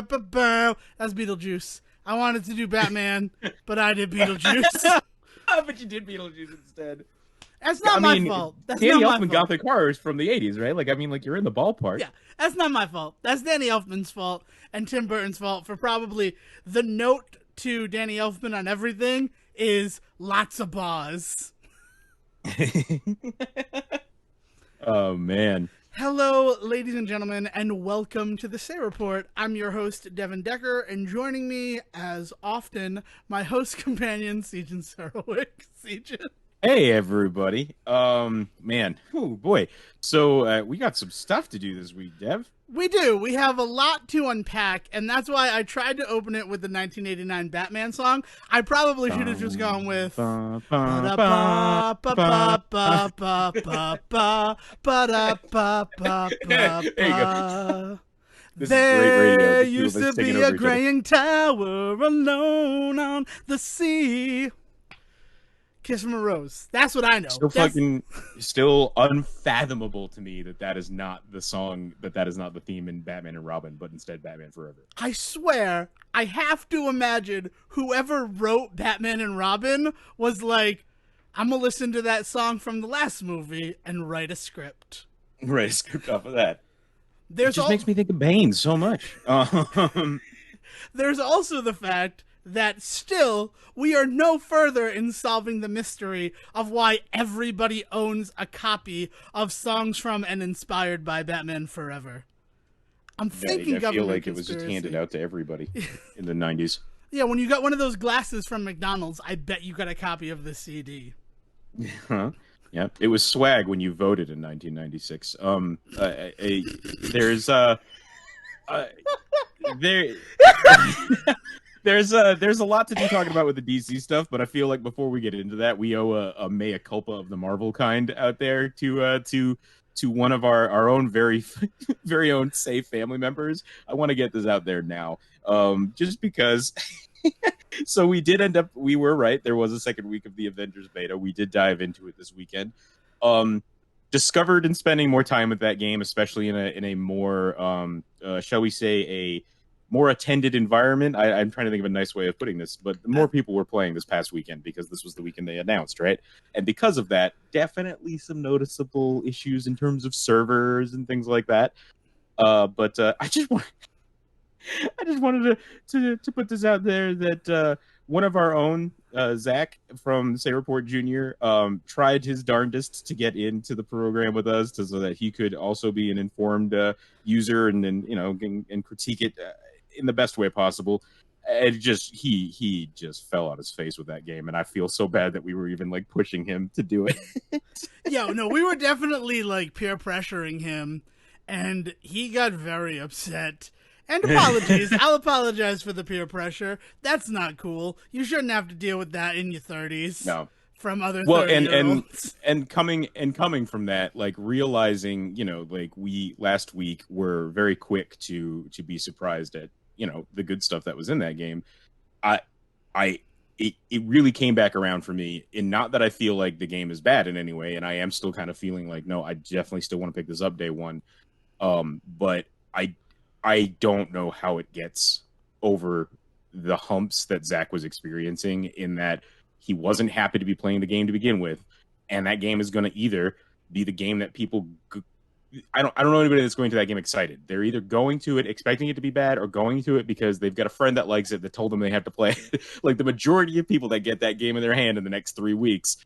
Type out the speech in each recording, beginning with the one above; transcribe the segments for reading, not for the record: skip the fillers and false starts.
That's Beetlejuice. I wanted to do Batman, but I did Beetlejuice. But you did Beetlejuice instead. That's not my fault. That's Danny not my Elfman fault. Gothic horror is from the 80s, right? You're in the ballpark. Yeah, that's not my fault. That's Danny Elfman's fault and Tim Burton's fault for probably the note to Danny Elfman on everything is lots of bars. Oh, man. Hello, ladies and gentlemen, and welcome to the Say Report. I'm your host, Devin Decker, and joining me, as often, my host companion, Sejan Sarowik. Sejan. Hey, everybody. Man. Oh, boy. So, we got some stuff to do this week, Dev. We do. We have a lot to unpack, and that's why I tried to open it with the 1989 Batman song. I probably should have just gone with... There you go. This there is great radio. used to be a graying tower alone on the sea. Kiss from a Rose. That's what I know. Still unfathomable to me that is not the song, that is not the theme in Batman and Robin, but instead Batman Forever. I swear, I have to imagine whoever wrote Batman and Robin was like, I'm gonna listen to that song from the last movie and write a script. Write a script off of that. It just makes me think of Bane so much. There's also the fact that still we are no further in solving the mystery of why everybody owns a copy of songs from and inspired by Batman Forever. I'm thinking I feel like conspiracy. it was just handed out to everybody in the 90s. Yeah, when you got one of those glasses from McDonald's, I bet you got a copy of the CD. Huh? Yeah, it was swag when you voted in 1996. There's a lot to be talking about with the DC stuff, but I feel like before we get into that, we owe a mea culpa of the Marvel kind out there to one of our own very own safe family members. I want to get this out there now, just because. So we were right. There was a second week of the Avengers beta. We did dive into it this weekend. Discovered and spending more time with that game, especially in a more, shall we say, a more attended environment. I'm trying to think of a nice way of putting this, but more people were playing this past weekend because this was the weekend they announced, right? And because of that, definitely some noticeable issues in terms of servers and things like that. But I just wanted to put this out there that one of our own, Zach from Say Report Jr., tried his darndest to get into the program with us so that he could also be an informed user and critique it in the best way possible. He just fell on his face with that game, and I feel so bad that we were even like pushing him to do it. Yeah, no, we were definitely like peer pressuring him, and he got very upset. And apologies. I'll apologize for the peer pressure. That's not cool. You shouldn't have to deal with that in your 30s. No. From other 30-year-olds. And coming from that, like realizing, like we last week were very quick to be surprised at, the good stuff that was in that game. It really came back around for me, and not that I feel like the game is bad in any way, and I am still kind of feeling like, no, I definitely still want to pick this up day one. But I don't know how it gets over the humps that Zach was experiencing, in that he wasn't happy to be playing the game to begin with, and that game is going to either be the game that people. I don't know anybody that's going to that game excited. They're either going to it expecting it to be bad, or going to it because they've got a friend that likes it that told them they have to play. Like the majority of people that get that game in their hand in the next 3 weeks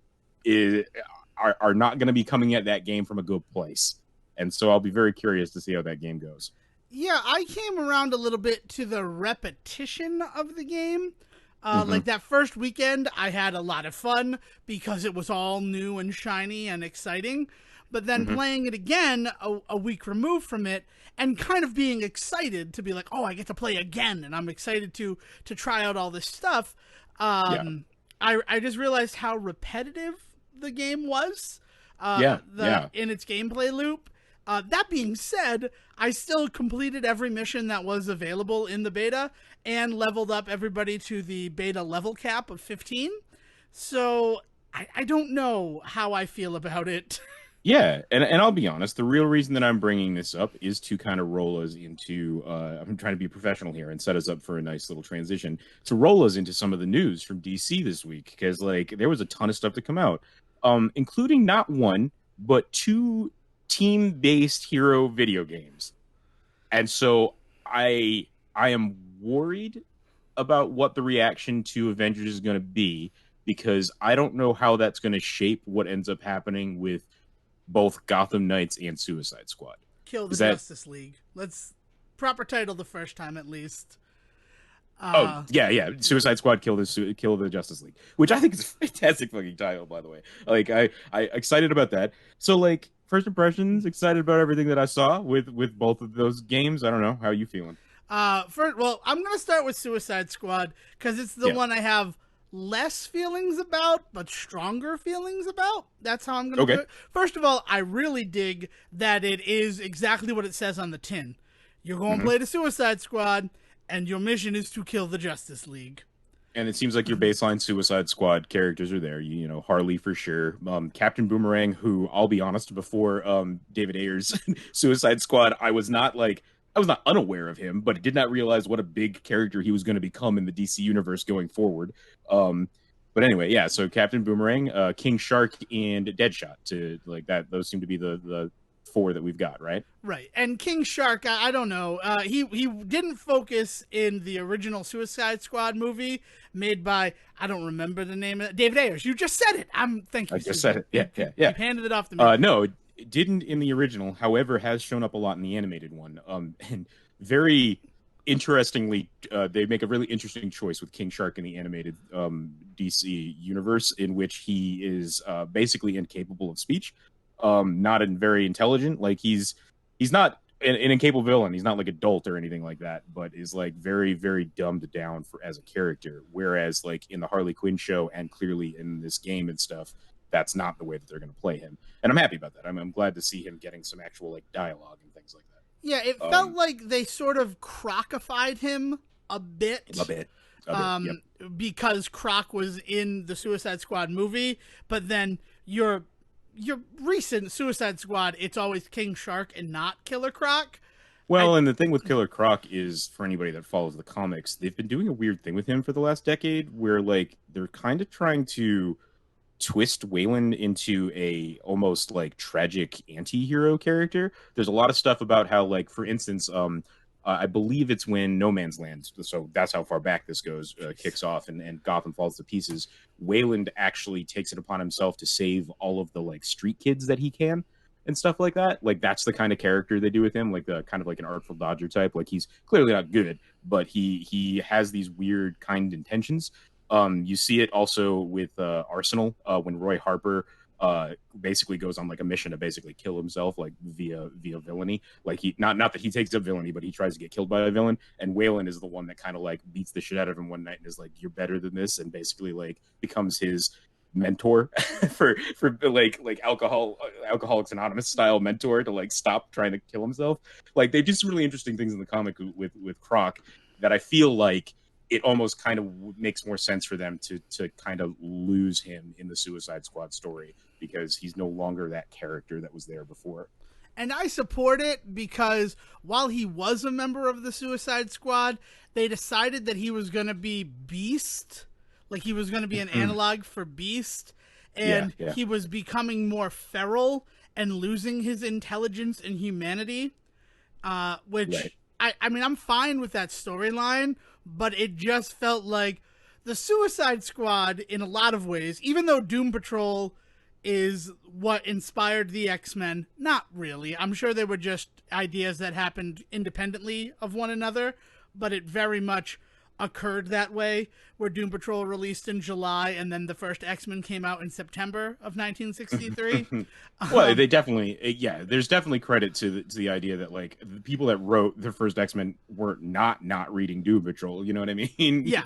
are not going to be coming at that game from a good place. And so I'll be very curious to see how that game goes. Yeah, I came around a little bit to the repetition of the game. Like that first weekend, I had a lot of fun because it was all new and shiny and exciting. But then playing it again a week removed from it, and kind of being excited to be like, oh, I get to play again, and I'm excited to try out all this stuff. I just realized how repetitive the game was in its gameplay loop. That being said, I still completed every mission that was available in the beta and leveled up everybody to the beta level cap of 15. So I don't know how I feel about it. Yeah, and I'll be honest, the real reason that I'm bringing this up is to kind of roll us into I'm trying to be professional here and set us up for a nice little transition to roll us into some of the news from DC this week because like there was a ton of stuff to come out, including not one but two team-based hero video games. And so I am worried about what the reaction to Avengers is going to be because I don't know how that's going to shape what ends up happening with both Gotham Knights and Suicide Squad. Kill the Is that Justice League. Let's proper title the first time at least. Oh yeah, Suicide Squad kill the Justice League, which I think is a fantastic fucking title, by the way. Like I excited about that. So like first impressions, excited about everything that I saw with both of those games. I don't know how you feeling. First, well, I'm gonna start with Suicide Squad because it's the Yeah. one I have less feelings about, but stronger feelings about. That's how I'm gonna do Okay. it. First of all, I really dig that it is exactly what it says on the tin. You're going to hmm play the Suicide Squad, and your mission is to kill the Justice League. And it seems like your baseline Suicide Squad characters are there. You know, Harley for sure. Captain Boomerang, who I'll be honest, before David Ayer's Suicide Squad, I was not unaware of him, but did not realize what a big character he was going to become in the DC universe going forward. Um, but anyway, yeah. So Captain Boomerang, King Shark, and Deadshot. To like that, those seem to be the four that we've got, right? Right, and King Shark, I don't know. He didn't focus in the original Suicide Squad movie made by I don't remember the name of it. David Ayers. You just said it. Thank you. I just Susan. said it. Yeah. You handed it off to me. No, it didn't in the original. However, has shown up a lot in the animated one. And very interestingly, they make a really interesting choice with King Shark in the animated DC universe, in which he is basically incapable of speech, not very intelligent. Like he's not an incapable villain. He's not like adult or anything like that, but is like very very dumbed down for as a character. Whereas like in the Harley Quinn show and clearly in this game and stuff, that's not the way that they're going to play him, and I'm happy about that. I'm glad to see him getting some actual like dialogue and things like Yeah, it that. felt like they sort of crocified him a bit. A bit. Yep. Because Croc was in the Suicide Squad movie, but then your recent Suicide Squad, it's always King Shark and not Killer Croc. Well, and the thing with Killer Croc is, for anybody that follows the comics, they've been doing a weird thing with him for the last decade, where like they're kind of trying to twist Wayland into a almost like tragic anti-hero character. There's a lot of stuff about how, like, for instance, I believe it's when No Man's Land, so that's how far back this goes, kicks off and Gotham falls to pieces. Wayland actually takes it upon himself to save all of the like street kids that he can and stuff like that. Like that's the kind of character they do with him, like the kind of like an Artful Dodger type. Like he's clearly not good, but he has these weird kind intentions. You see it also with Arsenal when Roy Harper basically goes on like a mission to basically kill himself, like via villainy. Like he not that he takes up villainy, but he tries to get killed by a villain. And Wayland is the one that kind of like beats the shit out of him one night and is like, "You're better than this," and basically like becomes his mentor for like Alcoholics Anonymous style mentor to like stop trying to kill himself. Like they do some really interesting things in the comic with Croc that I feel like it almost kind of makes more sense for them to kind of lose him in the Suicide Squad story because he's no longer that character that was there before. And I support it because while he was a member of the Suicide Squad, they decided that he was going to be Beast. Like he was going to be an analog for Beast. And he was becoming more feral and losing his intelligence and humanity. Which, right. I mean, I'm fine with that storyline, but it just felt like the Suicide Squad in a lot of ways, even though Doom Patrol is what inspired the X-Men, not really. I'm sure they were just ideas that happened independently of one another, but it very much occurred that way, where Doom Patrol released in July and then the first X-Men came out in September of 1963. Well, they definitely, there's definitely credit to the idea that like the people that wrote the first X-Men were not reading Doom Patrol, you know what I mean? Yeah.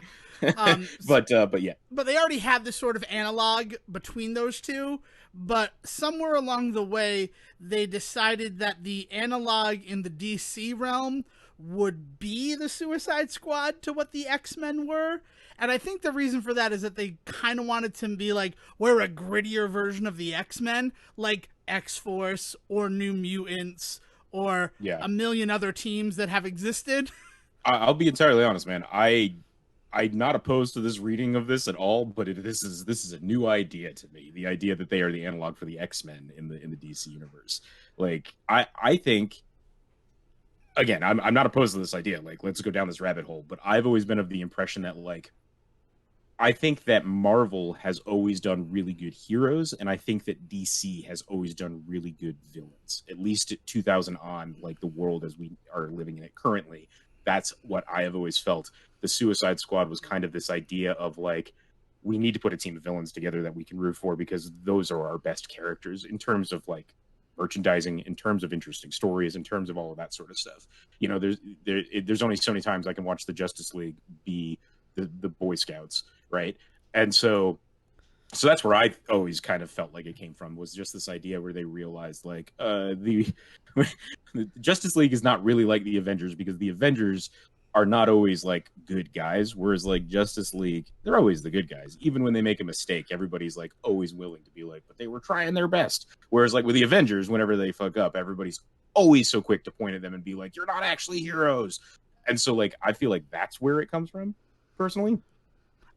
But yeah. But they already had this sort of analog between those two, but somewhere along the way, they decided that the analog in the DC realm would be the Suicide Squad to what the X-Men were. And I think the reason for that is that they kind of wanted to be like, we're a grittier version of the X-Men. Like, X-Force or New Mutants or Yeah. a million other teams that have existed. I'll be entirely honest, man. I'm not opposed to this reading of this at all, but this is a new idea to me. The idea that they are the analog for the X-Men in the DC universe. Like I think, again, I'm not opposed to this idea. Like, let's go down this rabbit hole. But I've always been of the impression that, like, I think that Marvel has always done really good heroes, and I think that DC has always done really good villains. At least at 2000 on, like, the world as we are living in it currently. That's what I have always felt. The Suicide Squad was kind of this idea of, like, we need to put a team of villains together that we can root for because those are our best characters in terms of, like, merchandising, in terms of interesting stories, in terms of all of that sort of stuff. You know, there's only so many times I can watch the Justice League be the Boy Scouts, right? And so that's where I always kind of felt like it came from, was just this idea where they realized, like, the Justice League is not really like the Avengers, because the Avengers are not always like good guys, whereas like Justice League, they're always the good guys. Even when they make a mistake, everybody's like always willing to be like, but they were trying their best. Whereas like with the Avengers, whenever they fuck up, everybody's always so quick to point at them and be like, you're not actually heroes. And so, like, I feel like that's where it comes from, personally.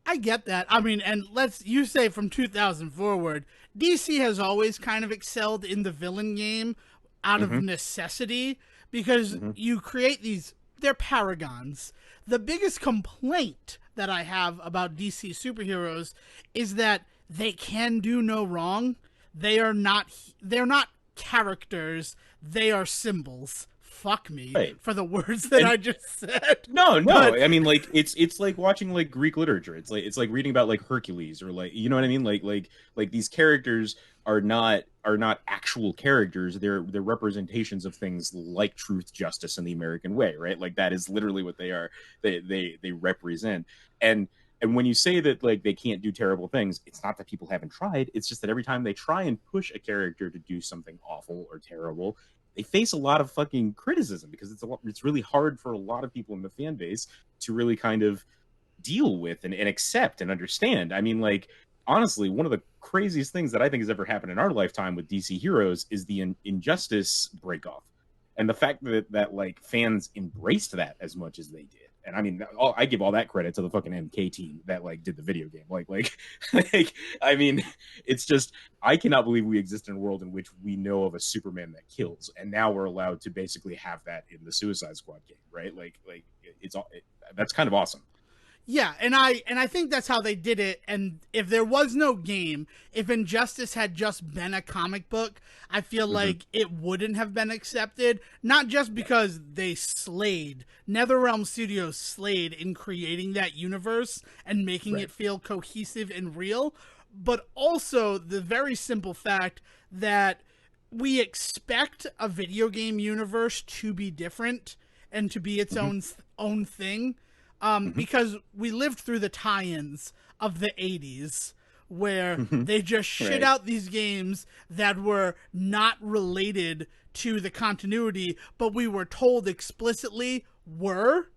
I get that. I mean, and you say from 2000 forward, DC has always kind of excelled in the villain game out of necessity, because you create these, they're paragons. The biggest complaint that I have about DC superheroes is that they can do no wrong. They're not characters, they are symbols. Fuck me for the words that I just said. No, but I mean, like, it's like watching like Greek literature. It's like reading about like Hercules, or like, you know what I mean? Like these characters are not actual characters. They're representations of things like truth, justice, and the American way, right? Like, that is literally what they are. They represent. And when you say that, like, they can't do terrible things, it's not that people haven't tried. It's just that every time they try and push a character to do something awful or terrible, they face a lot of fucking criticism, because it's really hard for a lot of people in the fan base to really kind of deal with and accept and understand. I mean, like, honestly, one of the craziest things that I think has ever happened in our lifetime with DC heroes is the Injustice breakoff, and the fact that like fans embraced that as much as they did. And I mean, I give all that credit to the fucking MK team that like did the video game. Like, I mean, it's just, I cannot believe we exist in a world in which we know of a Superman that kills, and now we're allowed to basically have that in the Suicide Squad game, right? Like that's kind of awesome. Yeah, and I think that's how they did it. And if there was no game, if Injustice had just been a comic book, I feel like it wouldn't have been accepted. Not just because they slayed, NetherRealm Studios slayed in creating that universe and making it feel cohesive and real, but also the very simple fact that we expect a video game universe to be different and to be its own thing. Because we lived through the tie-ins of the 80s where they just shit out these games that were not related to the continuity, but we were told explicitly were.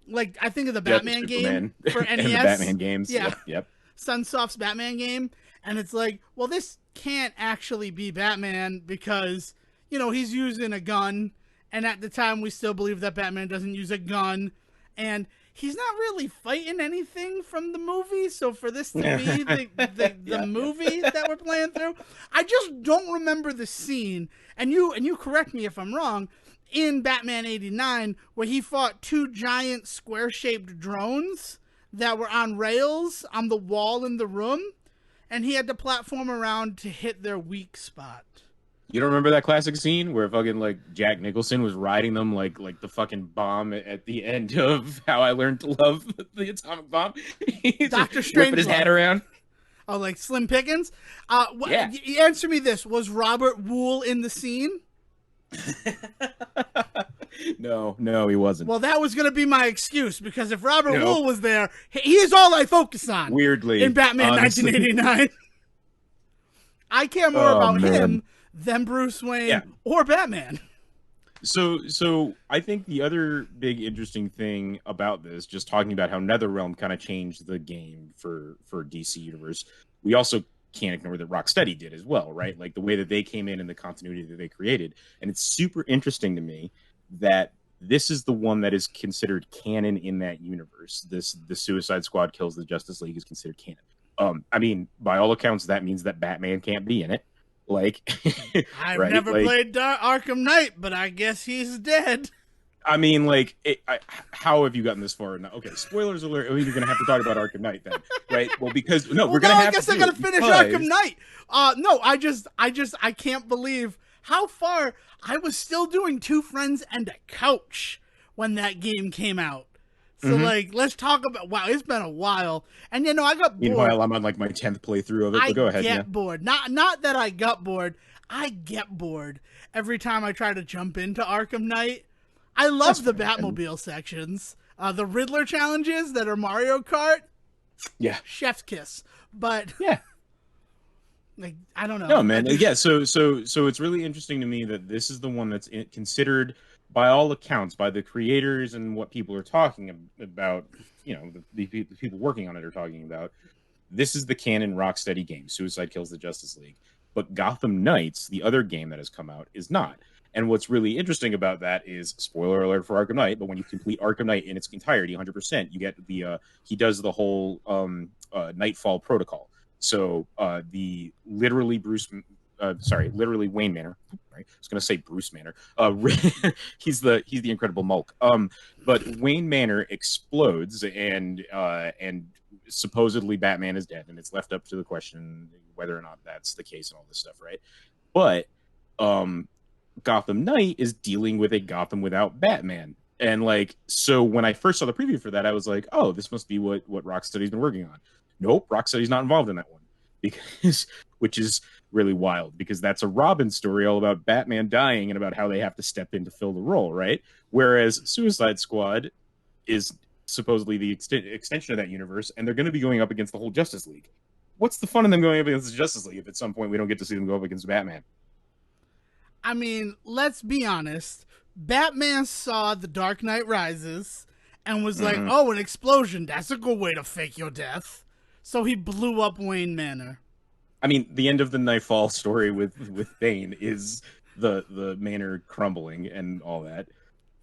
Like, I think of the Batman game for NES. And the Batman games. Yeah. Yep. Sunsoft's Batman game. And it's like, well, this can't actually be Batman because, you know, he's using a gun. And at the time, we still believe that Batman doesn't use a gun. And he's not really fighting anything from the movie, so for this to be the movie that we're playing through, I just don't remember the scene. And you correct me if I'm wrong, in Batman '89, where he fought two giant square-shaped drones that were on rails on the wall in the room, and he had to platform around to hit their weak spot. You don't remember that classic scene where fucking like Jack Nicholson was riding them like the fucking bomb at the end of How I Learned to Love the Atomic Bomb? He's Dr. just whipping his hat around. Oh, like Slim Pickens? Yeah. Answer me this. Was Robert Wool in the scene? No, he wasn't. Well, that was going to be my excuse, because if Robert Wool was there, he is all I focus on. Weirdly. In Batman 1989. I care more about him than Bruce Wayne or Batman. So I think the other big interesting thing about this, just talking about how NetherRealm kind of changed the game for DC Universe, we also can't ignore that Rocksteady did as well, right? Like the way that they came in and the continuity that they created. And it's super interesting to me that this is the one that is considered canon in that universe. The Suicide Squad kills the Justice League is considered canon. I mean, by all accounts, that means that Batman can't be in it. Like, I've right? never Like, played Arkham Knight, but I guess he's dead. I mean, like, how have you gotten this far? Now, okay, spoilers alert. You're going to have to talk about Arkham Knight then, right? Well, because no, we're going to have to. I guess I got to finish Arkham Knight. No, I can't believe how far I was still doing Two Friends and a Couch when that game came out. So, like, let's talk about. Wow, it's been a while, and you know, I got bored. Meanwhile, I'm on like my 10th playthrough of it. But go ahead. I get bored. Not that I got bored. I get bored every time I try to jump into Arkham Knight. I love the Batmobile sections. The Riddler challenges that are Mario Kart. Yeah. Chef's kiss. But yeah. Like, I don't know. No, man. Yeah, so it's really interesting to me that this is the one that's considered by all accounts by the creators and what people are talking about, you know, the people working on it are talking about. This is the canon Rocksteady game. Suicide kills the Justice League. But Gotham Knights, the other game that has come out, is not. And what's really interesting about that is, spoiler alert for Arkham Knight, but when you complete Arkham Knight in its entirety, 100%, you get the he does the whole Nightfall protocol. So literally Wayne Manor. Right? I was going to say Bruce Manor. He's the Incredible Mulk. But Wayne Manor explodes, and supposedly Batman is dead, and it's left up to the question whether or not that's the case and all this stuff, right? But Gotham Knight is dealing with a Gotham without Batman. And like, so when I first saw the preview for that, I was like, oh, this must be what Rocksteady's been working on. Nope, Rocksteady's not involved in that one, because which is really wild, because that's a Robin story all about Batman dying and about how they have to step in to fill the role, right? Whereas Suicide Squad is supposedly the extension of that universe, and they're going to be going up against the whole Justice League. What's the fun in them going up against the Justice League if at some point we don't get to see them go up against Batman? I mean, let's be honest. Batman saw The Dark Knight Rises and was like, oh, an explosion. That's a good way to fake your death. So he blew up Wayne Manor. I mean, the end of the Nightfall story with Bane is the manor crumbling and all that.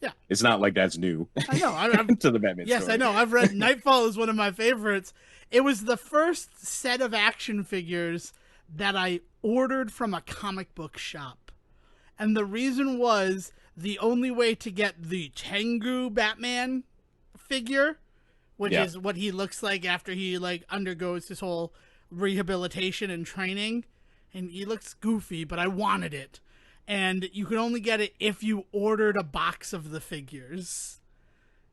Yeah. It's not like that's new. I know. To the Batman yes, story. I know. I've read Nightfall is one of my favorites. It was the first set of action figures that I ordered from a comic book shop. And the reason was the only way to get the Tengu Batman figure, which is what he looks like after he like undergoes his whole rehabilitation and training. And he looks goofy, but I wanted it. And you could only get it if you ordered a box of the figures.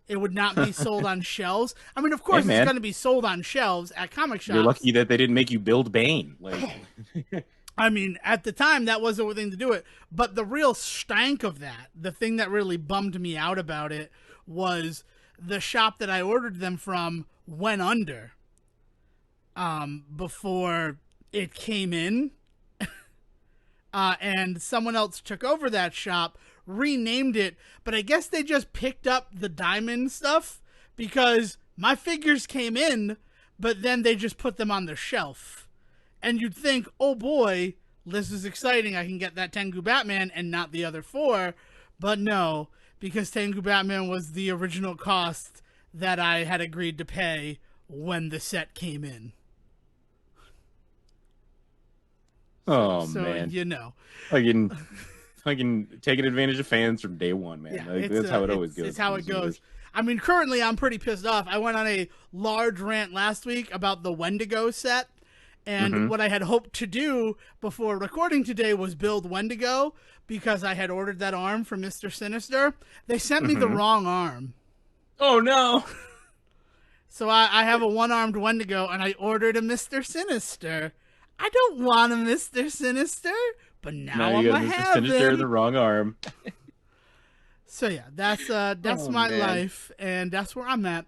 It would not be sold on shelves. I mean, of course, it's going to be sold on shelves at comic shops. You're lucky that they didn't make you build Bane. Like, I mean, at the time, that wasn't the thing to do it. But the real stank of that, the thing that really bummed me out about it, was the shop that I ordered them from went under before it came in. And someone else took over that shop, renamed it, but I guess they just picked up the diamond stuff because my figures came in, but then they just put them on the shelf. And you'd think, oh boy, this is exciting. I can get that Tengu Batman and not the other four. But no, because Tengu Batman was the original cost that I had agreed to pay when the set came in. Oh, so, man. You know. Fucking taking advantage of fans from day one, man. Yeah, like, that's how it always goes. It's how it goes. I mean, currently I'm pretty pissed off. I went on a large rant last week about the Wendigo set. And what I had hoped to do before recording today was build Wendigo because I had ordered that arm from Mr. Sinister. They sent me the wrong arm. Oh, no. So I have a one-armed Wendigo, and I ordered a Mr. Sinister. I don't want a Mr. Sinister, but now I'm going to have him. Sinister, the wrong arm. So, yeah, that's my life, and that's where I'm at.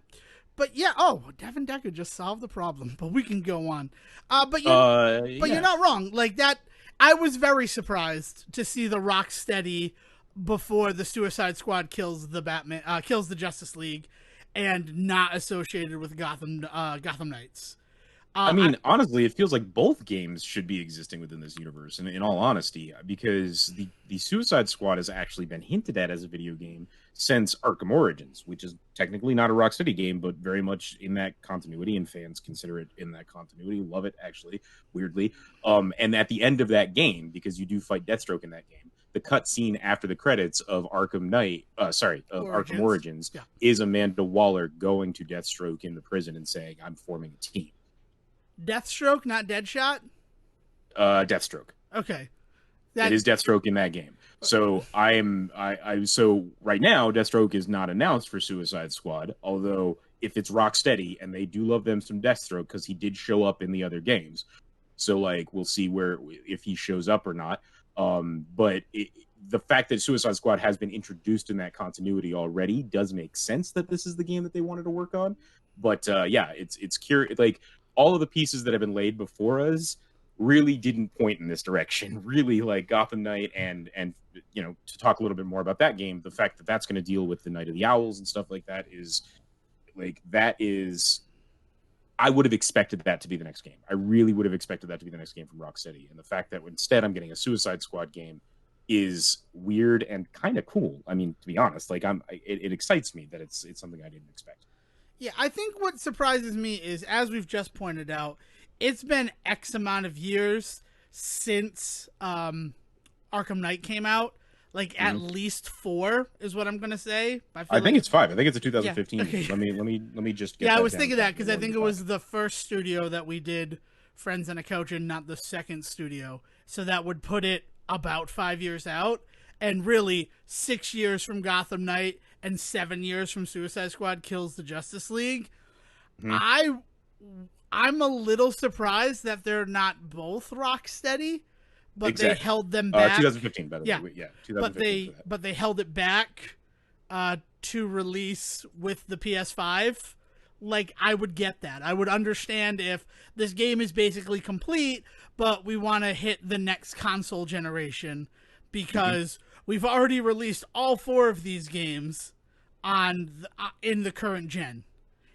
But yeah, Devin Decker just solved the problem. But we can go on. But you're not wrong. Like that, I was very surprised to see the Rocksteady before the Suicide Squad kills the Batman, kills the Justice League, and not associated with Gotham Knights. I I mean, honestly, it feels like both games should be existing within this universe, in all honesty, because the Suicide Squad has actually been hinted at as a video game since Arkham Origins, which is technically not a Rocksteady game, but very much in that continuity, and fans consider it in that continuity. Love it, actually, weirdly. And at the end of that game, because you do fight Deathstroke in that game, the cut scene after the credits of of Arkham Origins. Origins Yeah. is Amanda Waller going to Deathstroke in the prison and saying, "I'm forming a team." Deathstroke, not Deadshot. Deathstroke. Okay. It That is Deathstroke in that game. So so right now Deathstroke is not announced for Suicide Squad, although if it's Rocksteady, and they do love them some Deathstroke because he did show up in the other games. So like we'll see where if he shows up or not. But the fact that Suicide Squad has been introduced in that continuity already does make sense that this is the game that they wanted to work on. But yeah, it's curious. Like all of the pieces that have been laid before us really didn't point in this direction. Really, like Gotham Knight and you know, to talk a little bit more about that game, the fact that that's going to deal with the Night of the Owls and stuff like that is like that is. I would have expected that to be the next game. I really would have expected that to be the next game from Rocksteady. And the fact that instead I'm getting a Suicide Squad game is weird and kind of cool. I mean, to be honest, like it excites me that it's something I didn't expect. Yeah, I think what surprises me is, as we've just pointed out, it's been X amount of years since Arkham Knight came out. Like at least 4 is what I'm gonna say. I think it's 5. I think it's a 2015. Yeah, okay. Let me just get Yeah, I that was down thinking that because I think it 1 was the first studio that we did Friends on a Couch and not the second studio. So that would put it about 5 years out. And really, 6 years from Gotham Knight and 7 years from Suicide Squad Kills the Justice League. I'm a little surprised that they're not both Rocksteady, but Exactly. they held them back. 2015, by the Yeah. way. Yeah, 2015. But they held it back to release with the PS5. Like, I would get that. I would understand if this game is basically complete, but we want to hit the next console generation because we've already released all 4 of these games on in the current gen,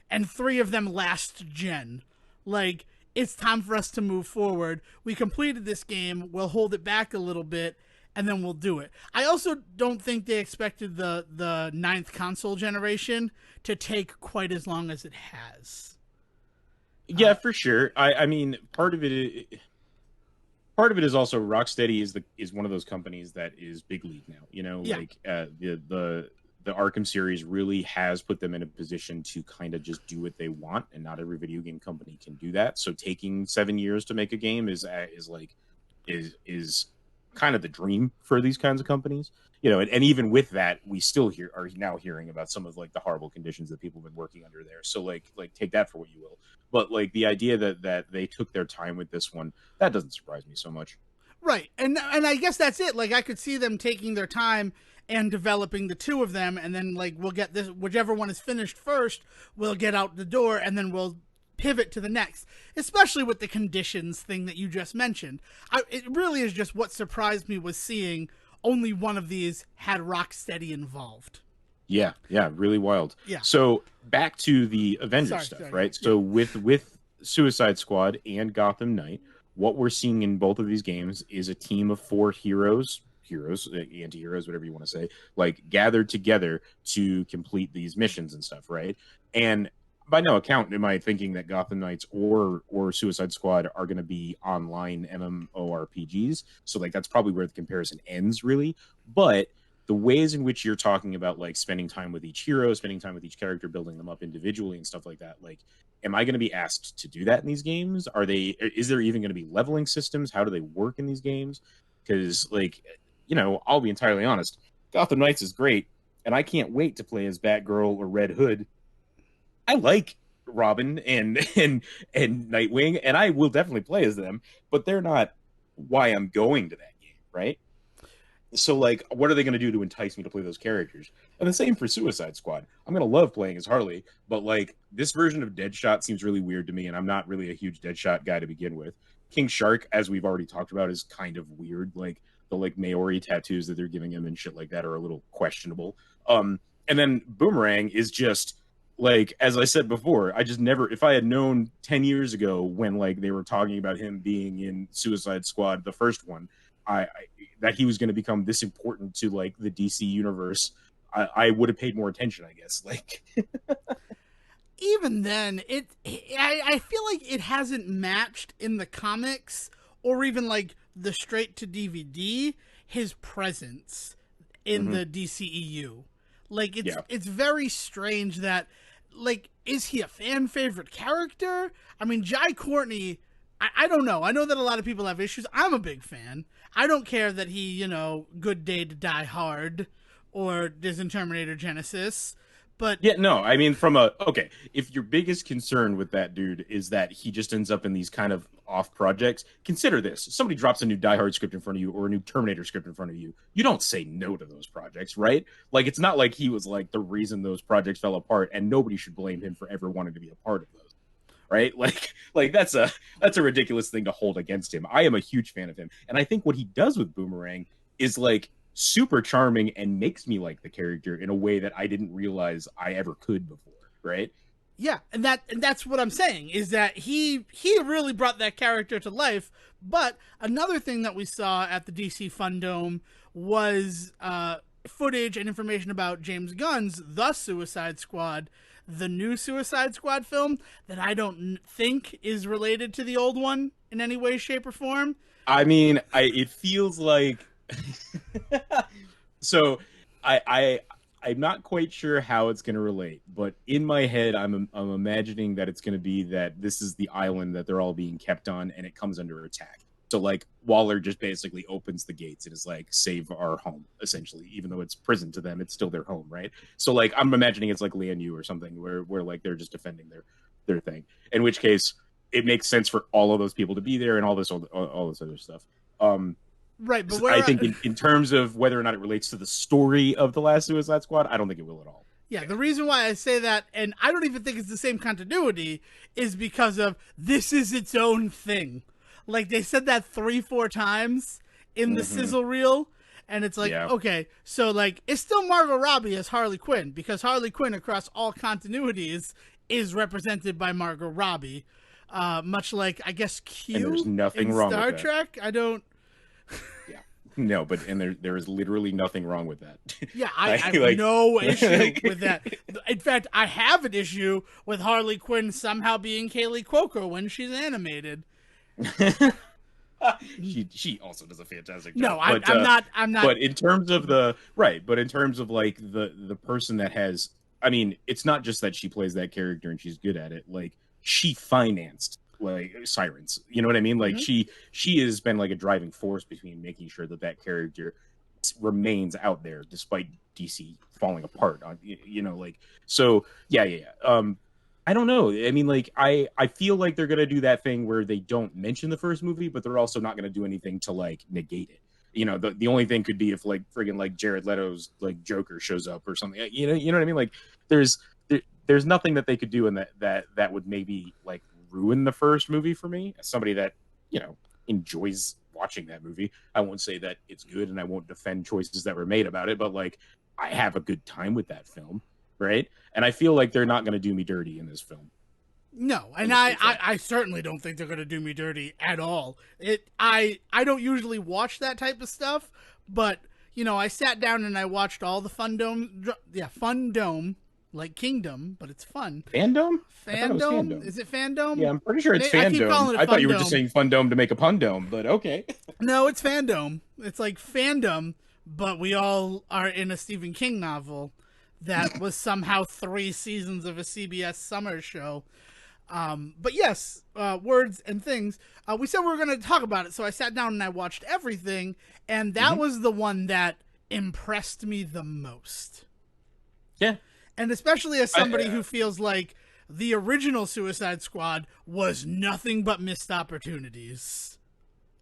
and 3 of them last gen. Like, it's time for us to move forward. We completed this game. We'll hold it back a little bit, and then we'll do it. I also don't think they expected the 9th console generation to take quite as long as it has. Yeah, for sure. I mean, part of it is also Rocksteady is one of those companies that is big league now. You know, Yeah. like the Arkham series really has put them in a position to kind of just do what they want, and not every video game company can do that. So taking 7 years to make a game is kind of the dream for these kinds of companies. You know, and even with that, we still are now hearing about some of like the horrible conditions that people have been working under there. So like take that for what you will. But like the idea that they took their time with this one, that doesn't surprise me so much. Right. And I guess that's it. Like, I could see them taking their time and developing the 2 of them, and then like we'll get this, whichever one is finished first, we'll get out the door, and then we'll pivot to the next, especially with the conditions thing that you just mentioned. It really is just what surprised me was seeing only one of these had Rocksteady involved. Yeah, really wild. Yeah. So back to the Avengers stuff, right? Yeah. So with Suicide Squad and Gotham Knight, what we're seeing in both of these games is a team of 4 heroes, anti-heroes, whatever you want to say, like gathered together to complete these missions and stuff, right? And by no account am I thinking that Gotham Knights or Suicide Squad are going to be online MMORPGs. So like that's probably where the comparison ends, really. But the ways in which you're talking about like spending time with each hero, spending time with each character, building them up individually and stuff like that, like am I going to be asked to do that in these games? Is there even going to be leveling systems? How do they work in these games? Because like, you know, I'll be entirely honest, Gotham Knights is great, and I can't wait to play as Batgirl or Red Hood. I like Robin and Nightwing, and I will definitely play as them, but they're not why I'm going to that game, right? So, like, what are they going to do to entice me to play those characters? And the same for Suicide Squad. I'm going to love playing as Harley, but, like, this version of Deadshot seems really weird to me, and I'm not really a huge Deadshot guy to begin with. King Shark, as we've already talked about, is kind of weird. Like, the, like, Maori tattoos that they're giving him and shit like that are a little questionable. And then Boomerang is just like as I said before, I just never, if I had known 10 years ago when like they were talking about him being in Suicide Squad, the first one, I that he was going to become this important to like the DC universe, I would have paid more attention, I guess. Like, Even then, I feel like it hasn't matched in the comics or even like the straight to DVD his presence in mhm, the DCEU. Like yeah, it's very strange that like is he a fan favorite character? I mean, Jai Courtney, I don't know. I know that a lot of people have issues. I'm a big fan. I don't care that he, Good Day to Die Hard or Disney Terminator Genesis, but yeah, no, I mean, from a okay, if your biggest concern with that dude is that he just ends up in these kind of off projects, consider this: somebody drops a new Die Hard script in front of you or a new Terminator script in front of you don't say no to those projects, right? Like, it's not like he was like the reason those projects fell apart, and nobody should blame him for ever wanting to be a part of those, right? Like that's a ridiculous thing to hold against him. I am a huge fan of him, and I think what he does with Boomerang is like super charming and makes me like the character in a way that I didn't realize I ever could before, right? yeah, and that's what I'm saying is that he really brought that character to life. But another thing that we saw at the DC Fandome was footage and information about James Gunn's The Suicide Squad, the new Suicide Squad film that I don't think is related to the old one in any way, shape, or form. I mean, I it feels like so I'm not quite sure how it's going to relate, but in my head, I'm imagining that it's going to be that this is the island that they're all being kept on, and it comes under attack. So like Waller just basically opens the gates and is like, "Save our home," essentially. Even though it's prison to them, it's still their home, right? So like I'm imagining it's like Lian Yu or something, where like they're just defending their thing. In which case, it makes sense for all of those people to be there and all this other stuff. Um, Right, but I where think in terms of whether or not it relates to the story of the last Suicide Squad, I don't think it will at all. yeah, the reason why I say that, and I don't even think it's the same continuity, is because of this is its own thing. Like they said that 3-4 times in the Mm-hmm. sizzle reel, and it's like, Yeah, okay, so like it's still Margot Robbie as Harley Quinn because Harley Quinn across all continuities is represented by Margot Robbie. Much like I guess and there's Q nothing in wrong with Star that. Trek. I don't. Yeah, no, but and there is literally nothing wrong with that. Yeah, I have like, no issue with that. In fact, I have an issue with Harley Quinn somehow being Kaylee Cuoco when she's animated. she also does a fantastic No, job. I'm, I'm not. I'm not. But in terms of the right, but in terms of like the person that has, I mean, it's not just that she plays that character and she's good at it. Like she financed like Sirens. You know what I mean? Like Mhm. she has been like a driving force between making sure that that character remains out there despite DC falling apart on like so yeah. I don't know. I mean, like, I feel like they're gonna do that thing where they don't mention the first movie, but they're also not gonna do anything to like negate it. The only thing could be if like friggin' like Jared Leto's like Joker shows up or something. You know what I mean? Like, there's there's nothing that they could do in that would maybe like ruin the first movie for me. As somebody that you know enjoys watching that movie, I won't say that it's good, and I won't defend choices that were made about it, but like I have a good time with that film, right? And I feel like they're not going to do me dirty in this film. No, In and this I, new I, film. I certainly don't think they're gonna do me dirty at all. I don't usually watch that type of stuff, but I sat down and I watched all the Fandome, like Kingdom, but it's fun. Fandome? I thought it was Fandome? Fandome. Is it Yeah, Fandome? I'm pretty sure it's I keep Fandome. calling it I thought you were just Fandome. saying Fundome to make a pun dome, but okay. No, it's Fandome. It's like fandom, but we all are in a Stephen King novel that was somehow 3 seasons of a CBS summer show. But yes, words and things. We said we were going to talk about it, so I sat down and I watched everything, and that Hmm. was the one that impressed me the most. Yeah. And especially as I, somebody who feels like the original Suicide Squad was nothing but missed opportunities.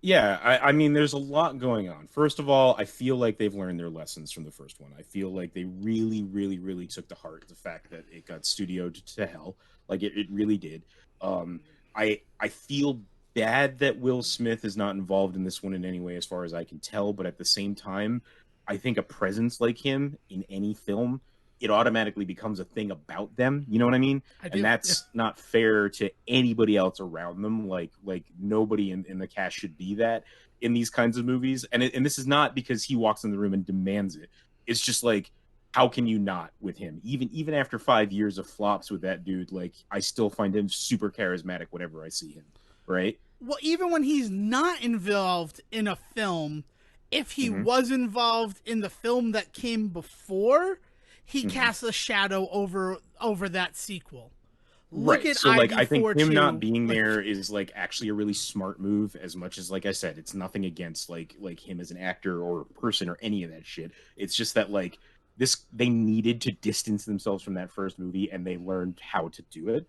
yeah, I mean, there's a lot going on. First of all, I feel like they've learned their lessons from the first one. I feel like they really, really, really took to heart the fact that it got studioed to hell. Like it really did. Um, I feel bad that Will Smith is not involved in this one in any way, as far as I can tell. But at the same time, I think a presence like him in any film it automatically becomes a thing about them. You know what I mean? I And do. Yeah. that's not fair to anybody else around them. Like nobody in the cast should be that in these kinds of movies. And this is not because he walks in the room and demands it. It's just like, how can you not with him? Even after 5 years of flops with that dude, like I still find him super charismatic whenever I see him. Right? Well, even when he's not involved in a film, if he Mm-hmm. was involved in the film that came before, he Mm-hmm. casts a shadow over that sequel. Look Right. at So like I think him not ID42. being Like, there is like actually a really smart move, as much as like I said, it's nothing against like him as an actor or a person or any of that shit. It's just that like this they needed to distance themselves from that first movie and they learned how to do it.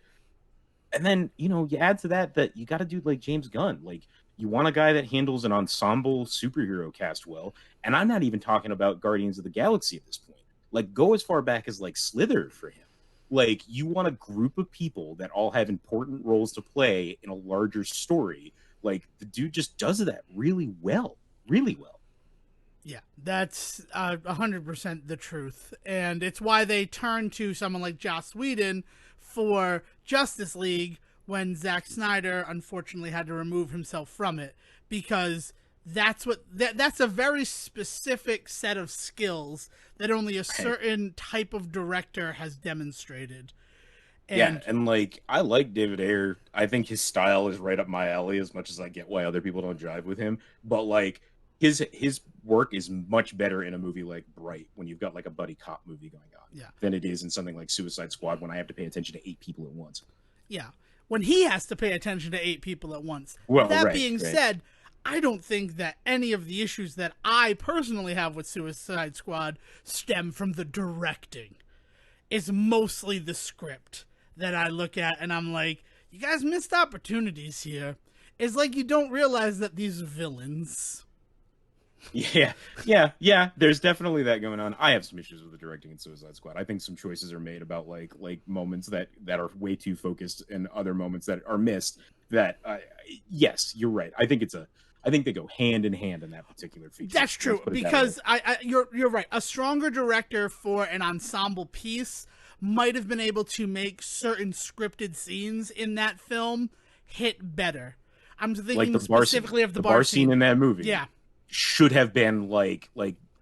And then, you add to that you got to do like James Gunn. Like you want a guy that handles an ensemble superhero cast well, and I'm not even talking about Guardians of the Galaxy at this point. Like go as far back as like Slither for him. Like you want a group of people that all have important roles to play in a larger story. Like the dude just does that really well, really well. yeah, that's 100% the truth. And it's why they turn to someone like Joss Whedon for Justice League when Zack Snyder unfortunately had to remove himself from it, because that's a very specific set of skills that only a Right. certain type of director has demonstrated. Yeah, And and like I like David Ayer. I think his style is right up my alley as much as I get why other people don't jive with him. But like his work is much better in a movie like Bright when you've got like a buddy cop movie going on yeah, than it is in something like Suicide Squad when I have to pay attention to 8 people at once. yeah, when he has to pay attention to 8 people at once. Well, That right, being right. said, I don't think that any of the issues that I personally have with Suicide Squad stem from the directing. It's mostly the script that I look at and I'm like, you guys missed opportunities here. It's like you don't realize that these villains. Yeah, yeah. There's definitely that going on. I have some issues with the directing in Suicide Squad. I think some choices are made about like moments that are way too focused and other moments that are missed. That yes, you're right. I think they go hand in hand in that particular feature. That's Let's true, put it that way. because you're right. A stronger director for an ensemble piece might have been able to make certain scripted scenes in that film hit better. I'm Like thinking the bar scene, specifically of the the bar bar scene scene. in that movie Yeah, should have been like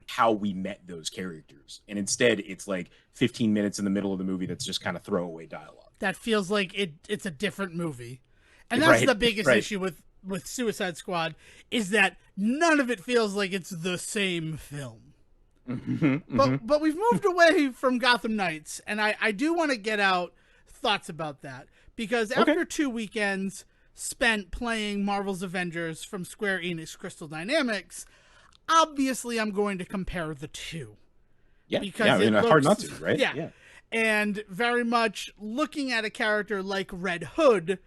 how we met those characters, and instead it's like 15 minutes in the middle of the movie that's just kind of throwaway dialogue. that feels like it's a different movie. And that's Right, the biggest right. issue with Suicide Squad, is that none of it feels like it's the same film. Mm-hmm, mm-hmm. But we've moved away from Gotham Knights, and I do want to get out thoughts about that, because Okay. after 2 weekends spent playing Marvel's Avengers from Square Enix Crystal Dynamics, obviously I'm going to compare the two, Yeah, because yeah. I it mean, looks, hard not to, right? yeah, Yeah. and very much looking at a character like Red Hood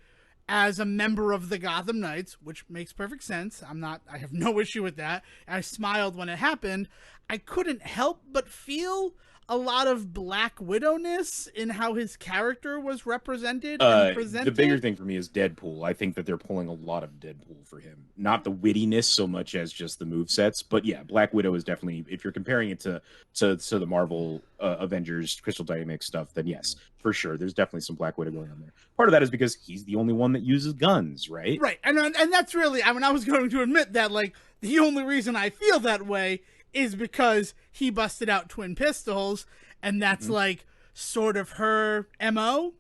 as a member of the Gotham Knights, which makes perfect sense. I have no issue with that. I smiled when it happened. I couldn't help but feel a lot of Black Widowness in how his character was represented and The bigger presented. thing for me is Deadpool. I think that they're pulling a lot of Deadpool for him. Not the wittiness so much as just the move sets. But yeah, Black Widow is definitely, if you're comparing it to the Marvel Avengers Crystal Dynamics stuff, then yes, for sure. There's definitely some Black Widow going on there. Part of that is because he's the only one that uses guns, right? Right. And that's really, I mean, I was going to admit that, like, the only reason I feel that way is because he busted out twin pistols, and that's Mm-hmm. like sort of her MO.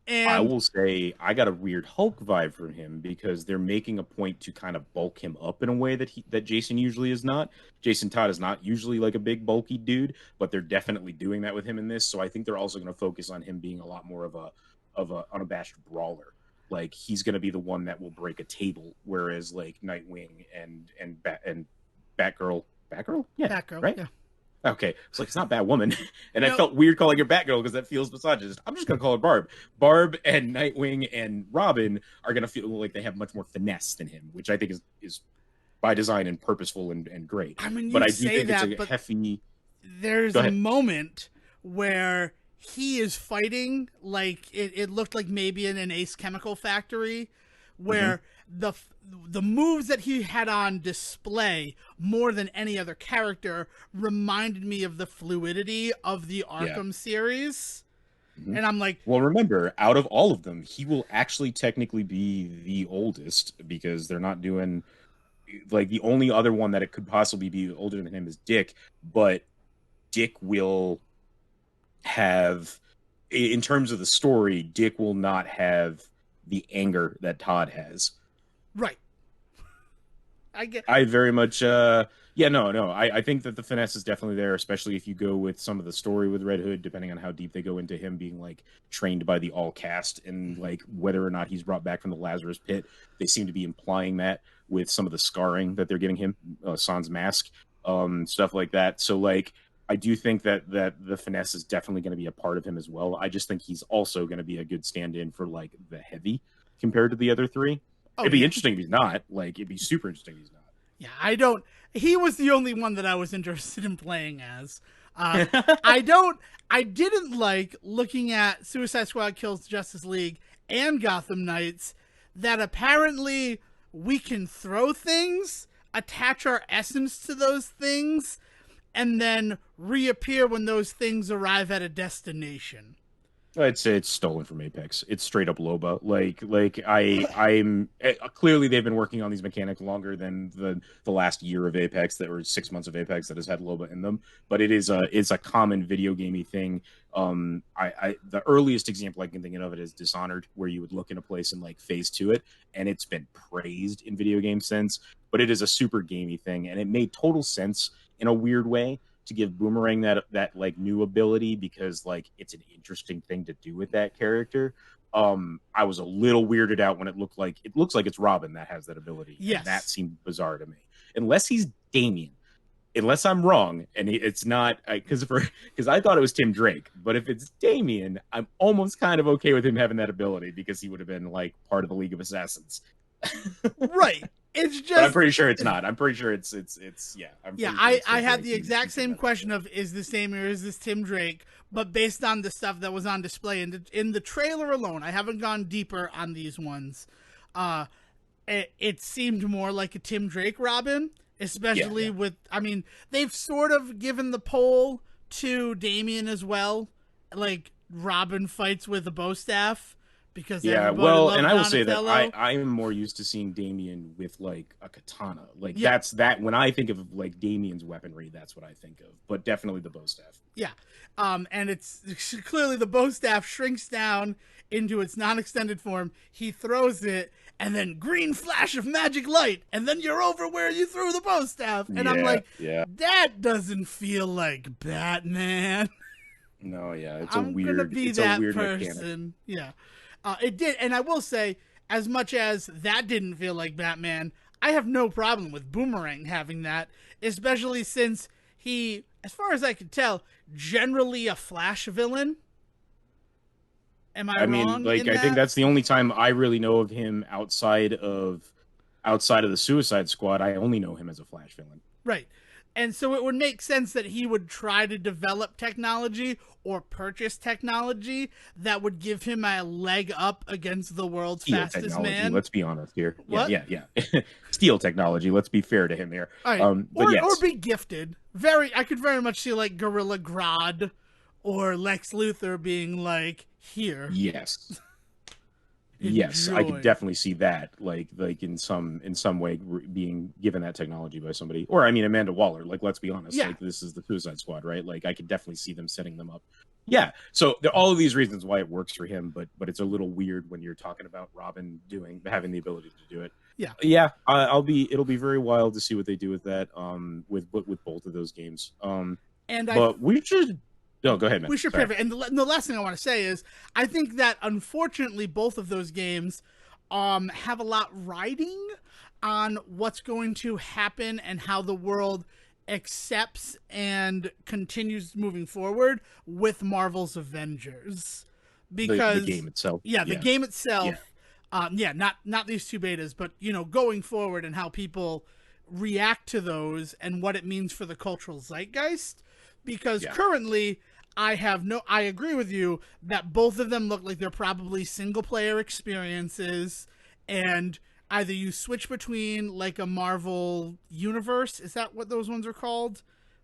I And will say I got a weird Hulk vibe from him because they're making a point to kind of bulk him up in a way that Jason usually is not. Jason Todd is not usually like a big bulky dude, but they're definitely doing that with him in this. So I think they're also going to focus on him being a lot more of a unabashed brawler. Like he's going to be the one that will break a table, whereas like Nightwing and Batgirl, yeah, Batgirl, right. yeah. Okay, it's like it's not Batwoman, and I No, felt weird calling her Batgirl because that feels misogynist. I'm just gonna call her Barb. Barb and Nightwing and Robin are gonna feel like they have much more finesse than him, which I think is by design and purposeful and great. I mean, But you I do say think it's that, a but hefty. there's Go a ahead. moment where he is fighting like it looked like maybe in an Ace Chemical factory, where the moves that he had on display more than any other character reminded me of the fluidity of the Arkham series. And I'm like, well, remember, out of all of them, he will actually technically be the oldest because they're not doing like the only other one that it could possibly be older than him is Dick, but Dick will have, in terms of the story, Dick will not have the anger that Todd has. right. I very much I think that the finesse is definitely there, especially if you go with some of the story with Red Hood, depending on how deep they go into him being like trained by the all cast and like whether or not he's brought back from the Lazarus pit. They seem to be implying that with some of the scarring that they're giving him, Sans mask, stuff like that. So like I do think that the finesse is definitely going to be a part of him as well. I just think he's also going to be a good stand-in for like the heavy compared to the other three. It'd be interesting if he's not. Like, it'd be super interesting if he's not. Yeah, he was the only one that I was interested in playing as. I didn't like looking at Suicide Squad Kills Justice League and Gotham Knights that apparently we can throw things, attach our essence to those things, and then reappear when those things arrive at a destination. I'd say it's stolen from Apex. It's straight up Loba. I'm clearly they've been working on these mechanics longer than the last year of Apex, that were 6 months of Apex that has had Loba in them. But it's a common video gamey thing. The earliest example I can think of it is Dishonored, where you would look in a place and like phase to it, and it's been praised in video game sense. But it is a super gamey thing, and it made total sense in a weird way to give Boomerang that like new ability, because like it's an interesting thing to do with that character. I was a little weirded out when it looks like it's Robin that has that ability. Yes, and that seemed bizarre to me. Unless he's Damian, unless I'm wrong, and it's not, because I thought it was Tim Drake. But if it's Damian, I'm almost kind of okay with him having that ability, because he would have been like part of the League of Assassins. Right. It's just. But I'm pretty sure it's not. I'm pretty sure it's yeah. I had the exact same question of, is this Damian or is this Tim Drake? But based on the stuff that was on display in the trailer alone, I haven't gone deeper on these ones. It seemed more like a Tim Drake Robin, especially with. I mean, they've sort of given the pole to Damian as well. Like Robin fights with a bow staff. Because and I will say that I'm more used to seeing Damian with like a katana. Like that's when I think of like Damian's weaponry, that's what I think of. But definitely the bow staff. Yeah, and it's clearly the bow staff shrinks down into its non-extended form. He throws it, and then green flash of magic light, and then you're over where you threw the bow staff. And I'm like, that doesn't feel like Batman. No, it's I'm a weird. Gonna be it's that a weird person. Mechanic. Yeah. It did, and I will say, as much as that didn't feel like Batman, I have no problem with Boomerang having that, especially since he, as far as I can tell, generally a Flash villain. Am I wrong? I mean, like, I think that's the only time I really know of him outside of the Suicide Squad. I only know him as a Flash villain. Right. And so it would make sense that he would try to develop technology or purchase technology that would give him a leg up against the world's fastest man. Let's be honest here. What? Yeah. Steel technology. Let's be fair to him here. Right. Or be gifted. I could very much see like Gorilla Grodd or Lex Luthor being like, here. Yes. Yes, I could definitely see that, like in some way being given that technology by somebody, or I mean Amanda Waller. Like, let's be honest, like this is the Suicide Squad, right? Like, I could definitely see them setting them up. Yeah, so there are all of these reasons why it works for him, but it's a little weird when you're talking about Robin having the ability to do it. Yeah. It'll be very wild to see what they do with that, with both of those games. We should. No, go ahead, man. We should pivot. And the last thing I want to say is, I think that unfortunately both of those games have a lot riding on what's going to happen and how the world accepts and continues moving forward with Marvel's Avengers. Because the game itself. The game itself. Not these two betas, but going forward and how people react to those and what it means for the cultural zeitgeist. Because currently, I agree with you that both of them look like they're probably single-player experiences, and either you switch between like a Marvel universe, is that what those ones are called?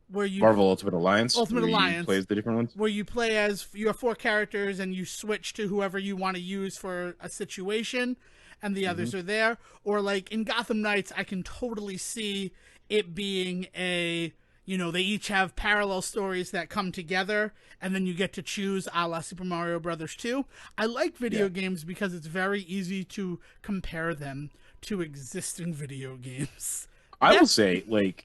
Where you Marvel Ultimate Alliance, Ultimate where you Alliance, play as the different ones. where you play as you have 4 characters and you switch to whoever you want to use for a situation, and the others are there. Or like in Gotham Knights, I can totally see it being a, you know, they each have parallel stories that come together, and then you get to choose, a la Super Mario Brothers 2. I like video games because it's very easy to compare them to existing video games. I will say, like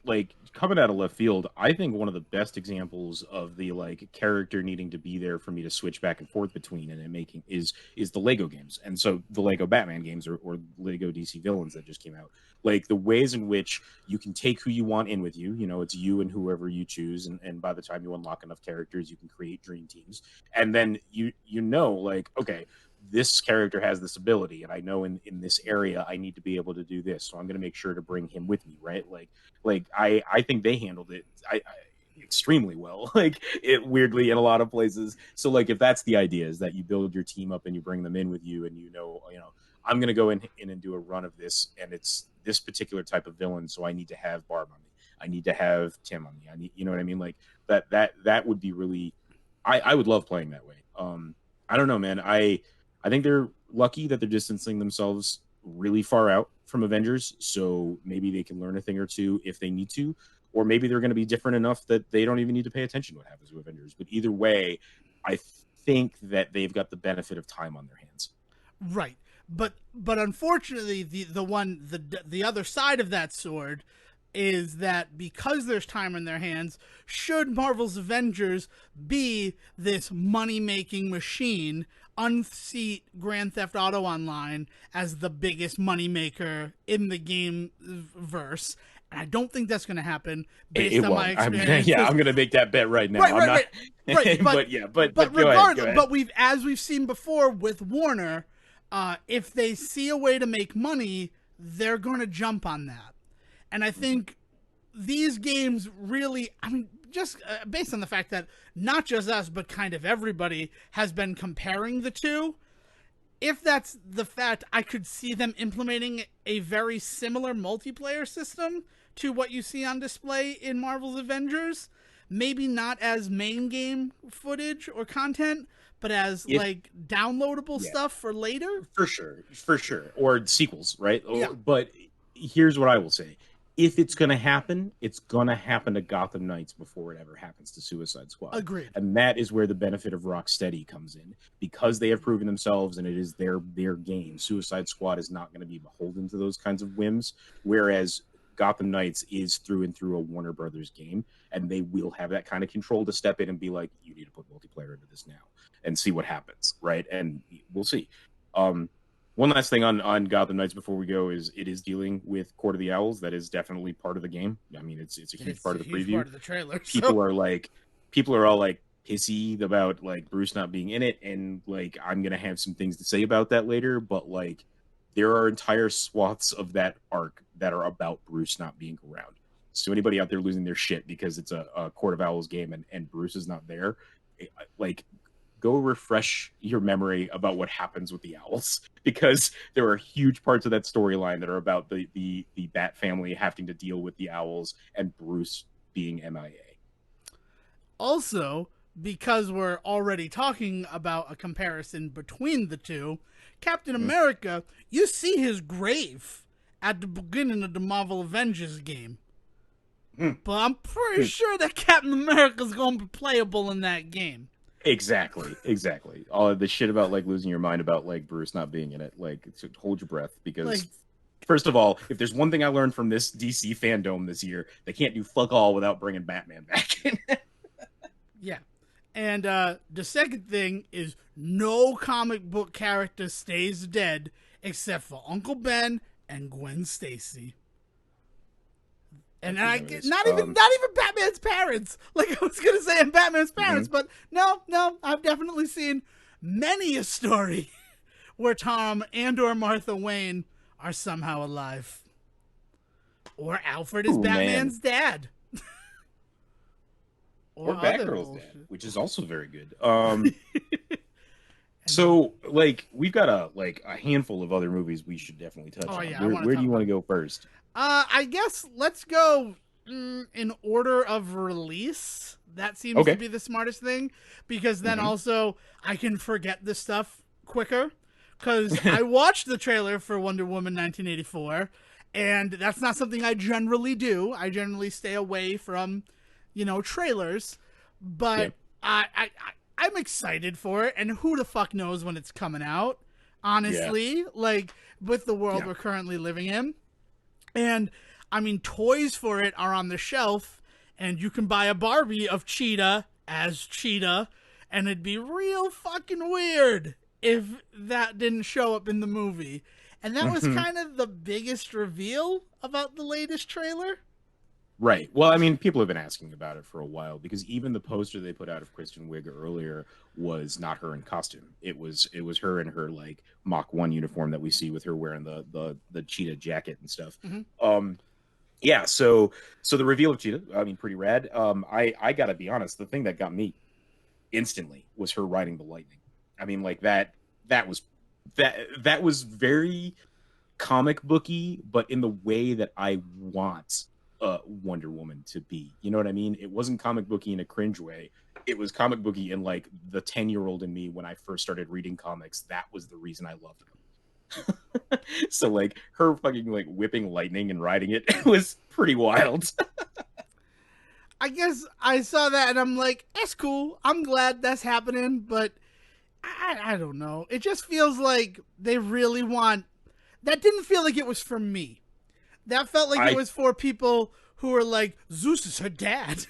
coming out of left field, I think one of the best examples of the like character needing to be there for me to switch back and forth between and it making is the Lego games. And so the Lego Batman games or Lego DC Villains that just came out. Like the ways in which you can take who you want in with you, you know, it's you and whoever you choose, and by the time you unlock enough characters, you can create dream teams. And then you know, like, okay, this character has this ability and I know in this area I need to be able to do this, so I'm going to make sure to bring him with me, right? Like I think they handled it extremely well, like it weirdly in a lot of places. So like if that's the idea, is that you build your team up and you bring them in with you, and you know I'm going to go in and do a run of this, and it's this particular type of villain, so I need to have Barb on me, I need to have Tim on me, I need, you know what I mean, like that would be really, I would love playing that way. I don't know, man. I think they're lucky that they're distancing themselves really far out from Avengers, so maybe they can learn a thing or two if they need to, or maybe they're going to be different enough that they don't even need to pay attention to what happens with Avengers. But either way, I think that they've got the benefit of time on their hands. Right. But unfortunately, the other side of that sword is that because there's time in their hands, should Marvel's Avengers be this money-making machine, unseat Grand Theft Auto Online as the biggest moneymaker in the game verse. And I don't think that's going to happen based on my experience. I'm going to make that bet right now. Right. But regardless, go ahead. But as we've seen before with Warner, if they see a way to make money, they're going to jump on that. And I think these games really, I mean, just based on the fact that not just us, but kind of everybody has been comparing the two, if that's the fact, I could see them implementing a very similar multiplayer system to what you see on display in Marvel's Avengers. Maybe not as main game footage or content, but as like downloadable stuff for later. For sure. Or sequels, right? Yeah. But here's what I will say. If it's going to happen, it's going to happen to Gotham Knights before it ever happens to Suicide Squad. Agreed. And that is where the benefit of Rocksteady comes in. Because they have proven themselves and it is their game, Suicide Squad is not going to be beholden to those kinds of whims, whereas Gotham Knights is through and through a Warner Brothers game, and they will have that kind of control to step in and be like, you need to put multiplayer into this now and see what happens, right? And we'll see. One last thing on Gotham Knights before we go is it is dealing with Court of the Owls. That is definitely part of the game. I mean, it's a huge part of the preview. Part of the trailer. People are all like pissy about like Bruce not being in it, and like I'm gonna have some things to say about that later. But like, there are entire swaths of that arc that are about Bruce not being around. So anybody out there losing their shit because it's a Court of Owls game and Bruce is not there, like, go refresh your memory about what happens with the owls, because there are huge parts of that storyline that are about the Bat family having to deal with the owls and Bruce being MIA. Also, because we're already talking about a comparison between the two, Captain America, you see his grave at the beginning of the Marvel Avengers game. But I'm pretty sure that Captain America's going to be playable in that game. Exactly. All of the shit about like losing your mind about like Bruce not being in it, like hold your breath, because like, first of all, if there's one thing I learned from this DC Fandome this year, they can't do fuck all without bringing Batman back in. Yeah. And the second thing is no comic book character stays dead except for Uncle Ben and Gwen Stacy. And I get not even Batman's parents. Like I was gonna say, and Batman's parents, but no, I've definitely seen many a story where Tom and/or Martha Wayne are somehow alive, or Alfred is Batman's dad, or Batgirl's dad, which is also very good. And So, like, we've got a handful of other movies we should definitely touch oh on. yeah, I want to Where do talk you about want to it. go first? I guess let's go in order of release. That seems to Okay. be the smartest thing because then Hmm. also I can forget this stuff quicker. Because I watched the trailer for Wonder Woman 1984, and that's not something I generally do. I generally stay away from, trailers. Yeah. But I'm excited for it, and who the fuck knows when it's coming out? Yeah. Honestly, like with the world Yeah. we're currently living in. And I mean, toys for it are on the shelf, and you can buy a Barbie of Cheetah as Cheetah, and it'd be real fucking weird if that didn't show up in the movie. And that was Hmm. kind of the biggest reveal about the latest trailer. Right. Well, I mean, people have been asking about it for a while because even the poster they put out of Kristen Wiig earlier was not her in costume. It was her in her like Mach 1 uniform that we see with her wearing the cheetah jacket and stuff. Mm-hmm. Um yeah, so the reveal of Cheetah, I mean, pretty rad. I got to be honest, the thing that got me instantly was her riding the lightning. I mean, like that was that was very comic booky, but in the way that I want Wonder Woman to be. You know what I mean? It wasn't comic booky in a cringe way. It was comic booky in like the 10-year-old in me when I first started reading comics. That was the reason I loved them. So like her fucking like whipping lightning and riding it was pretty wild. I guess I saw that and I'm like, that's cool. I'm glad that's happening, but I don't know. It just feels like they really want. That didn't feel like it was for me. That felt like it I was for people who are like, Zeus is her dad.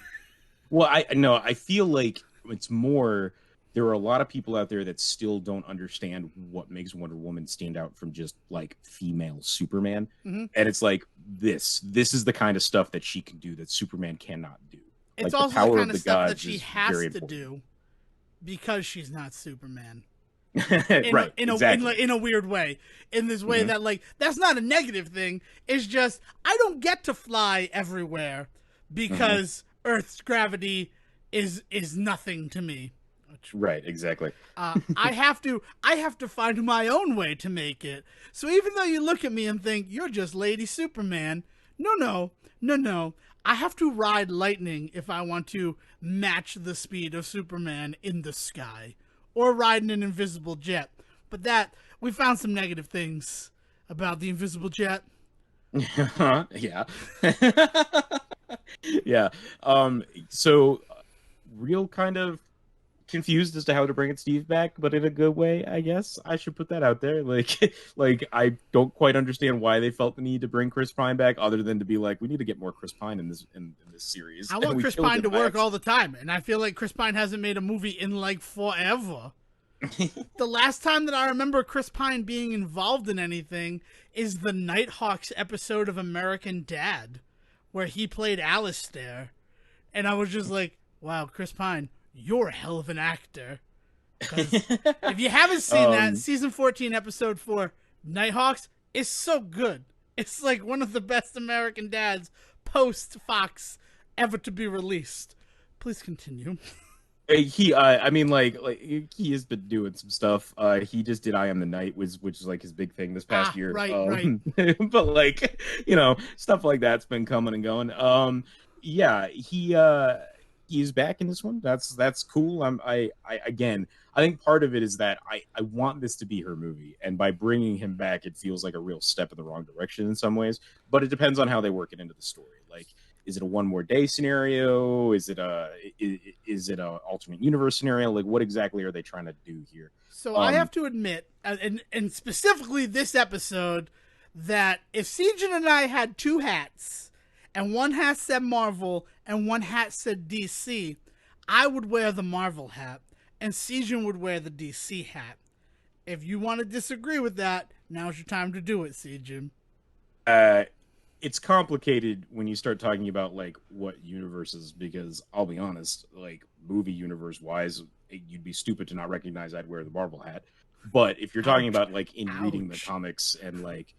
Well, I no, I feel like it's more there are a lot of people out there that still don't understand what makes Wonder Woman stand out from just like female Superman. Mm-hmm. And it's like this is the kind of stuff that she can do that Superman cannot do. It's Like the also the power kind of of the stuff that gods she is has very to important. do because she's not Superman. Right, exactly. In a weird way, in this way Hmm. that like that's not a negative thing. It's just I don't get to fly everywhere Hmm. because Earth's gravity is nothing to me. Right, exactly. I have to find my own way to make it. So even though you look at me and think you're just Lady Superman, no. I have to ride lightning if I want to match the speed of Superman in the sky or ride in an invisible jet. But that we found some negative things about the invisible jet. Yeah. Yeah. So real kind of confused as to how to bring it Steve back, but in a good way, I guess. I should put that out there. Like like I don't quite understand why they felt the need to bring Chris Pine back other than to be like, we need to get more Chris Pine in this series. I And want we Chris killed Pine him to by work all accident. the time, and I feel like Chris Pine hasn't made a movie in like forever. The last time that I remember Chris Pine being involved in anything is the Nighthawks episode of American Dad, where he played Alistair. And I was just like, wow, Chris Pine, you're a hell of an actor. Because if you haven't seen that, um season 14, episode 4, Nighthawks is so good. It's like one of the best American Dads post Fox ever to be released. Please continue. he I mean like he has been doing some stuff. He just did I Am the Night, which is like his big thing this past Ah, year. right. But like, stuff like that's been coming and going. Yeah, he's back in this one. That's cool. I again, I think part of it is that I want this to be her movie, and by bringing him back, it feels like a real step in the wrong direction in some ways. But it depends on how they work it into the story. Like, is it a one more day scenario? Is it a alternate universe scenario? Like, what exactly are they trying to do here? So I Um, have to admit, and specifically this episode, that if Siegen and I had two hats, and one hat said Marvel and one hat said DC, I would wear the Marvel hat, and Siegen would wear the DC hat. If you want to disagree with that, now's your time to do it, Siegen. uh, it's complicated when you start talking about like what universes, because I'll be honest, like movie universe wise, you'd be stupid to not recognize I'd wear the Marvel hat. But if you're talking Ouch. about like in reading the Ouch. comics and like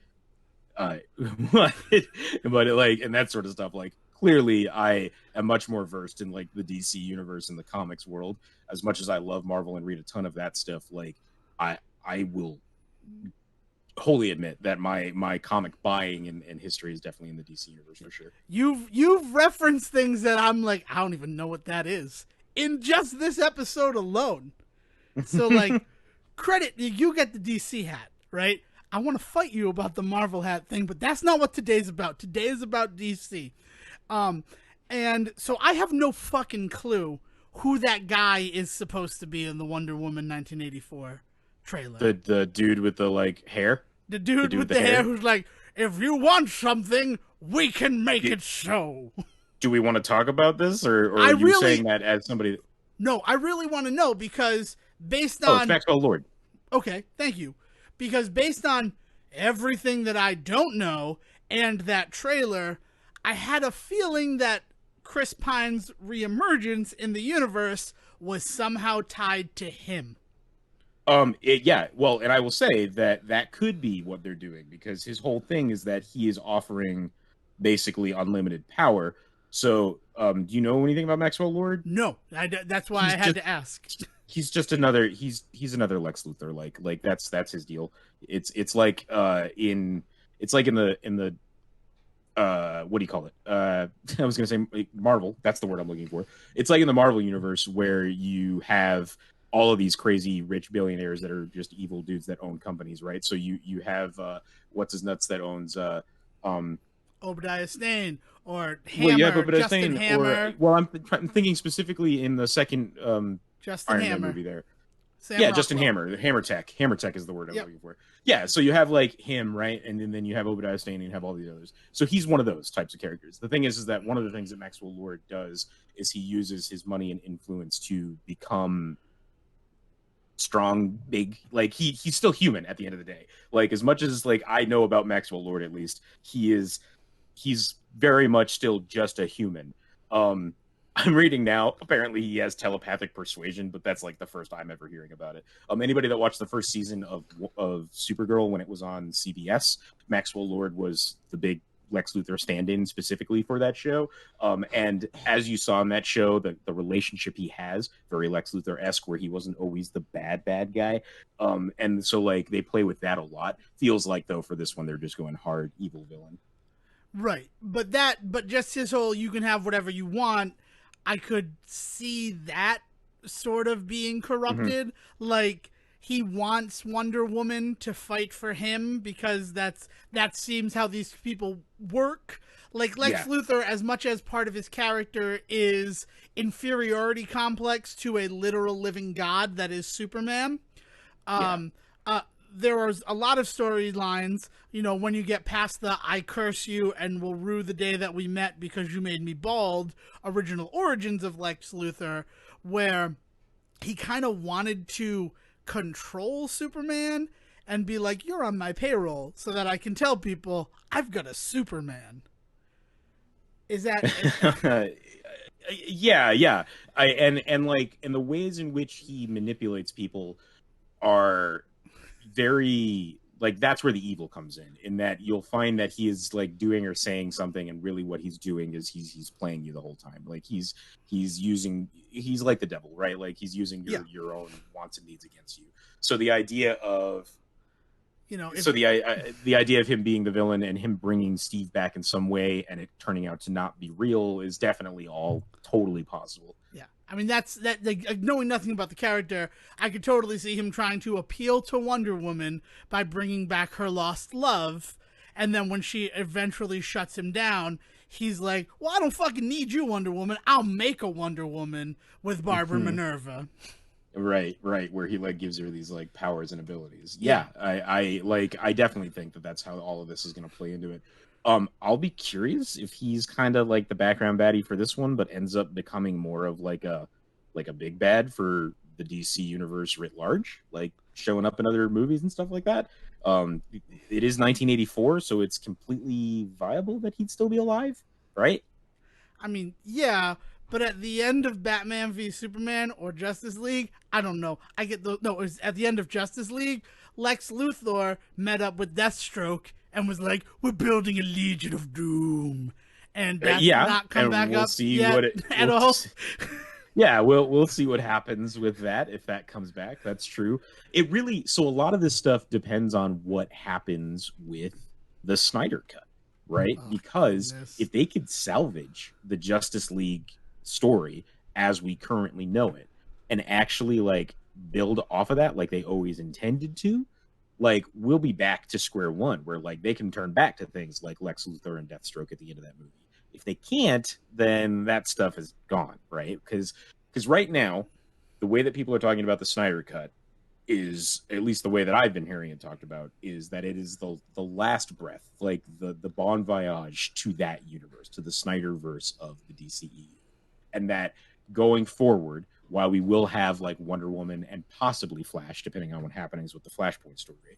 but like and that sort of stuff, like clearly I am much more versed in like the DC universe and the comics world. As much as I love Marvel and read a ton of that stuff, like I will wholly admit that my comic buying and history is definitely in the DC universe for sure. You've referenced things that I'm like, I don't even know what that is in just this episode alone. So like, credit, you get the DC hat, right? I want to fight you about the Marvel hat thing, but that's not what today's about. Today is about DC. And so I have no fucking clue who that guy is supposed to be in the Wonder Woman 1984 trailer. The dude with the like hair? The dude with the hair who's like, if you want something, we can make it so. Do we want to talk about this, or are you saying that as somebody? No, I really want to know because based on... Oh, it's Maxwell Lord. Okay, thank you. Because based on everything that I don't know and that trailer, I had a feeling that Chris Pine's reemergence in the universe was somehow tied to him. Yeah, well, and I will say that could be what they're doing, because his whole thing is that he is offering basically unlimited power. So, do you know anything about Maxwell Lord? No, that's why I had to ask. He's just another he's another Lex Luthor. Like that's his deal. It's like in the what do you call it? I was gonna say Marvel. That's the word I'm looking for. It's like in the Marvel universe where you have all of these crazy rich billionaires that are just evil dudes that own companies, right? So you have what's his nuts that owns Obadiah Stane or Hammer, Justin Hammer. I'm thinking specifically in the second Justin Iron Hammer Man movie there. Sam yeah, Rockwell. Justin Hammer. Hammer Tech is the word I'm looking for. Yeah, so you have like him, right? And then you have Obadiah Stane and you have all these others. So he's one of those types of characters. The thing is that one of the things that Maxwell Lord does is he uses his money and influence to become strong, big. Like he's still human at the end of the day. Like as much as like I know about Maxwell Lord, at least he's very much still just a human. I'm reading now. Apparently, he has telepathic persuasion, but that's like the first time ever hearing about it. Anybody that watched the first season of Supergirl when it was on CBS, Maxwell Lord was the big Lex Luthor stand-in specifically for that show. And as you saw in that show, the relationship he has, very Lex Luthor-esque, where he wasn't always the bad guy. And so like they play with that a lot. Feels like though for this one they're just going hard evil villain. Right, but just his whole you can have whatever you want. I could see that sort of being corrupted. Mm-hmm. Like he wants Wonder Woman to fight for him because that seems how these people work. Like Lex Luthor, as much as part of his character is inferiority complex to a literal living god that is Superman. There was a lot of storylines, when you get past the I curse you and will rue the day that we met because you made me bald, original origins of Lex Luthor, where he kind of wanted to control Superman and be like, you're on my payroll so that I can tell people I've got a Superman. Is that... yeah. And the ways in which he manipulates people are... very like that's where the evil comes in that you'll find that he is like doing or saying something and really what he's doing is he's playing you the whole time. Like he's like the devil, right? Like he's using your own wants and needs against you. So the idea of the idea of him being the villain and him bringing Steve back in some way and it turning out to not be real is definitely all totally possible. Yeah. I mean, that like, knowing nothing about the character, I could totally see him trying to appeal to Wonder Woman by bringing back her lost love. And then when she eventually shuts him down, he's like, well, I don't fucking need you, Wonder Woman. I'll make a Wonder Woman with Barbara Minerva. Right. Where he like gives her these like powers and abilities. Yeah. I definitely think that that's how all of this is going to play into it. I'll be curious if he's kind of like the background baddie for this one, but ends up becoming more of like a big bad for the DC universe writ large, like showing up in other movies and stuff like that. It is 1984, so it's completely viable that he'd still be alive, right? I mean, yeah, but at the end of Batman v Superman or Justice League, I don't know. It was at the end of Justice League, Lex Luthor met up with Deathstroke and was like, we're building a Legion of Doom. And that's not come back up see yet what it, at all. Yeah, we'll see what happens with that if that comes back. That's true. It really so a lot of this stuff depends on what happens with the Snyder cut, right? Oh, Because goodness. if they could salvage the Justice League story as we currently know it and actually like build off of that like they always intended to, like we'll be back to square one where like they can turn back to things like Lex Luthor and Deathstroke at the end of that movie. If they can't, then that stuff is gone, right? Because right now, the way that people are talking about the Snyder cut is, at least the way that I've been hearing it talked about, is that it is the last breath, like the bon voyage to that universe, to the Snyderverse of the DCEU, and that going forward, while we will have like Wonder Woman and possibly Flash, depending on what happens with the Flashpoint story,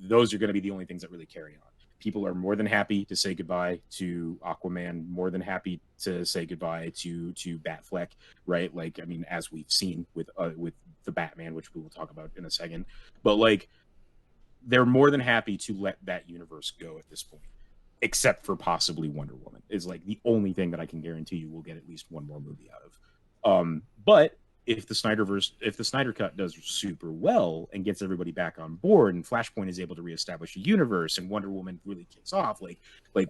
those are going to be the only things that really carry on. People are more than happy to say goodbye to Aquaman, more than happy to say goodbye to Batfleck, right? Like, I mean, as we've seen with the Batman, which we will talk about in a second, but like, they're more than happy to let that universe go at this point, except for possibly Wonder Woman. Is like the only thing that I can guarantee you will get at least one more movie out of. But if the Snyder cut does super well and gets everybody back on board, and Flashpoint is able to reestablish a universe, and Wonder Woman really kicks off, like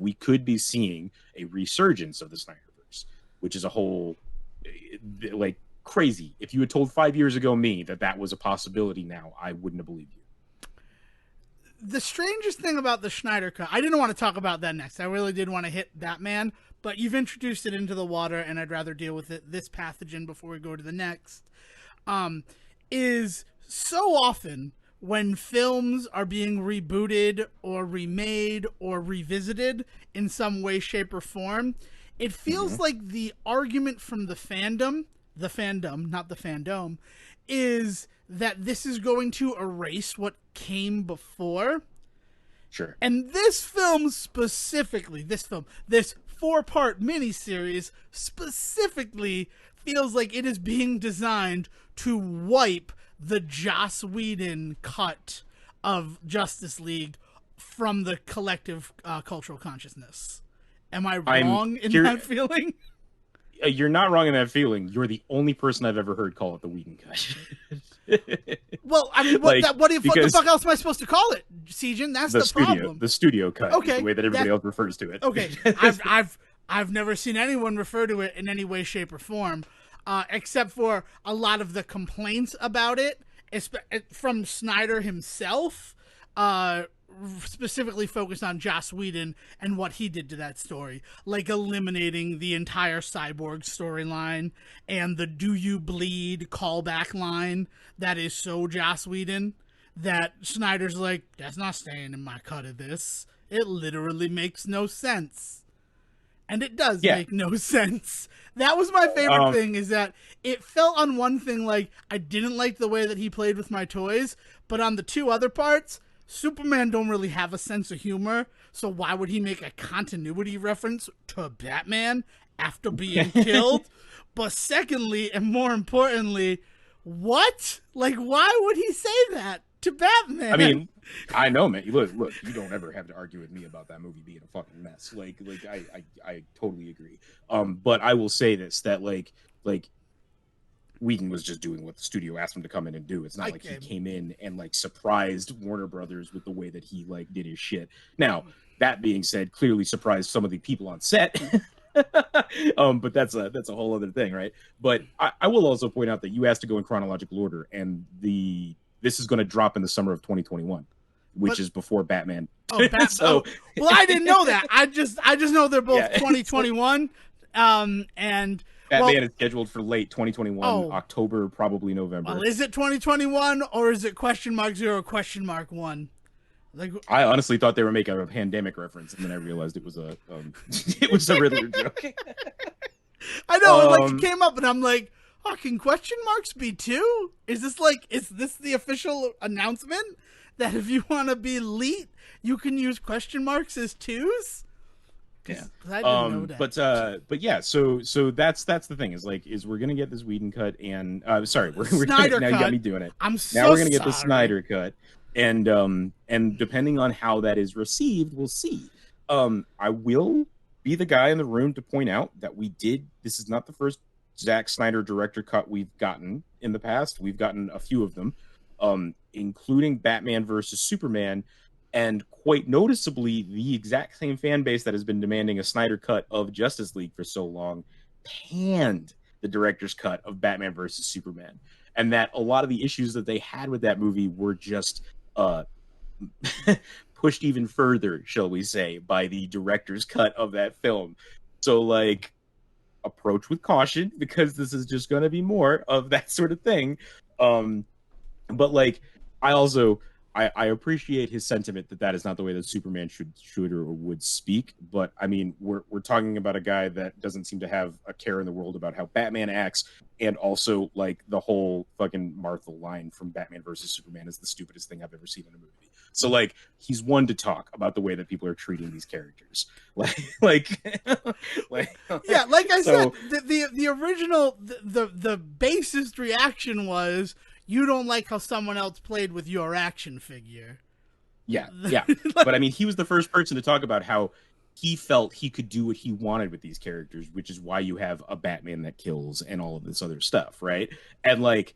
we could be seeing a resurgence of the Snyderverse, which is a whole like crazy. If you had told 5 years ago me that that was a possibility, now I wouldn't have believed you. The strangest thing about the Snyder cut, I didn't want to talk about that next. I really did want to hit Batman, but you've introduced it into the water, and I'd rather deal with this pathogen before we go to the next. Is so often when films are being rebooted or remade or revisited in some way, shape, or form, it feels like the argument from the fandom, not the fandom, is that this is going to erase what came before. Sure. And this film specifically, this 4-part miniseries specifically feels like it is being designed to wipe the Joss Whedon cut of Justice League from the collective cultural consciousness. Am I wrong in that feeling? You're not wrong in that feeling. You're the only person I've ever heard call it the Whedon cut. Well, I mean, what the fuck else am I supposed to call it, Sejan? That's the problem. The studio cut. Okay, the way that everybody else refers to it. Okay, I've never seen anyone refer to it in any way, shape, or form, except for a lot of the complaints about it from Snyder himself. Specifically focused on Joss Whedon and what he did to that story, like eliminating the entire Cyborg storyline and the "Do you bleed" callback line that is so Joss Whedon that Snyder's like, that's not staying in my cut of this. It literally makes no sense. And it does make no sense. That was my favorite thing, is that it felt on one thing like I didn't like the way that he played with my toys, but on the two other parts, Superman don't really have a sense of humor, so why would he make a continuity reference to Batman after being killed? But secondly, and more importantly, what? Like, why would he say that to Batman? I mean, I know, man. Look, you don't ever have to argue with me about that movie being a fucking mess. Like I totally agree. But I will say this, that like Whedon was just doing what the studio asked him to come in and do. It's not like he came in and like surprised Warner Brothers with the way that he like did his shit. Now, that being said, clearly surprised some of the people on set. But that's a whole other thing, right? But I will also point out that you asked to go in chronological order, and this is going to drop in the summer of 2021, which is before Batman. So, well, I didn't know that. I just know they're both 2021, and Batman is scheduled for late 2021, October, probably November. Well, is it 2021 or is it ?0?1? Like, I honestly thought they were making a pandemic reference, and then I realized it was a Riddler joke. I know, it came up, and I'm like, oh, can question marks be two? Is this the official announcement that if you want to be elite, you can use question marks as twos? Yeah, I didn't know that. But yeah, so that's the thing, is we're gonna get this Whedon cut, and sorry, we're Snyder now cut. You got me doing it. Now we're gonna get the Snyder cut, and depending on how that is received, we'll see. I will be the guy in the room to point out that this is not the first Zack Snyder director cut we've gotten in the past. We've gotten a few of them, including Batman versus Superman, and quite noticeably, the exact same fan base that has been demanding a Snyder cut of Justice League for so long panned the director's cut of Batman versus Superman, and that a lot of the issues that they had with that movie were just pushed even further, shall we say, by the director's cut of that film. So, like, approach with caution, because this is just going to be more of that sort of thing. But like, I also I appreciate his sentiment that is not the way that Superman should or would speak. But I mean, we're talking about a guy that doesn't seem to have a care in the world about how Batman acts, and also like the whole fucking Martha line from Batman versus Superman is the stupidest thing I've ever seen in a movie. So like, he's one to talk about the way that people are treating these characters. Like, Yeah, like I so, said, the original the basest reaction was, you don't like how someone else played with your action figure. Yeah. But I mean, he was the first person to talk about how he felt he could do what he wanted with these characters, which is why you have a Batman that kills and all of this other stuff, right? And like,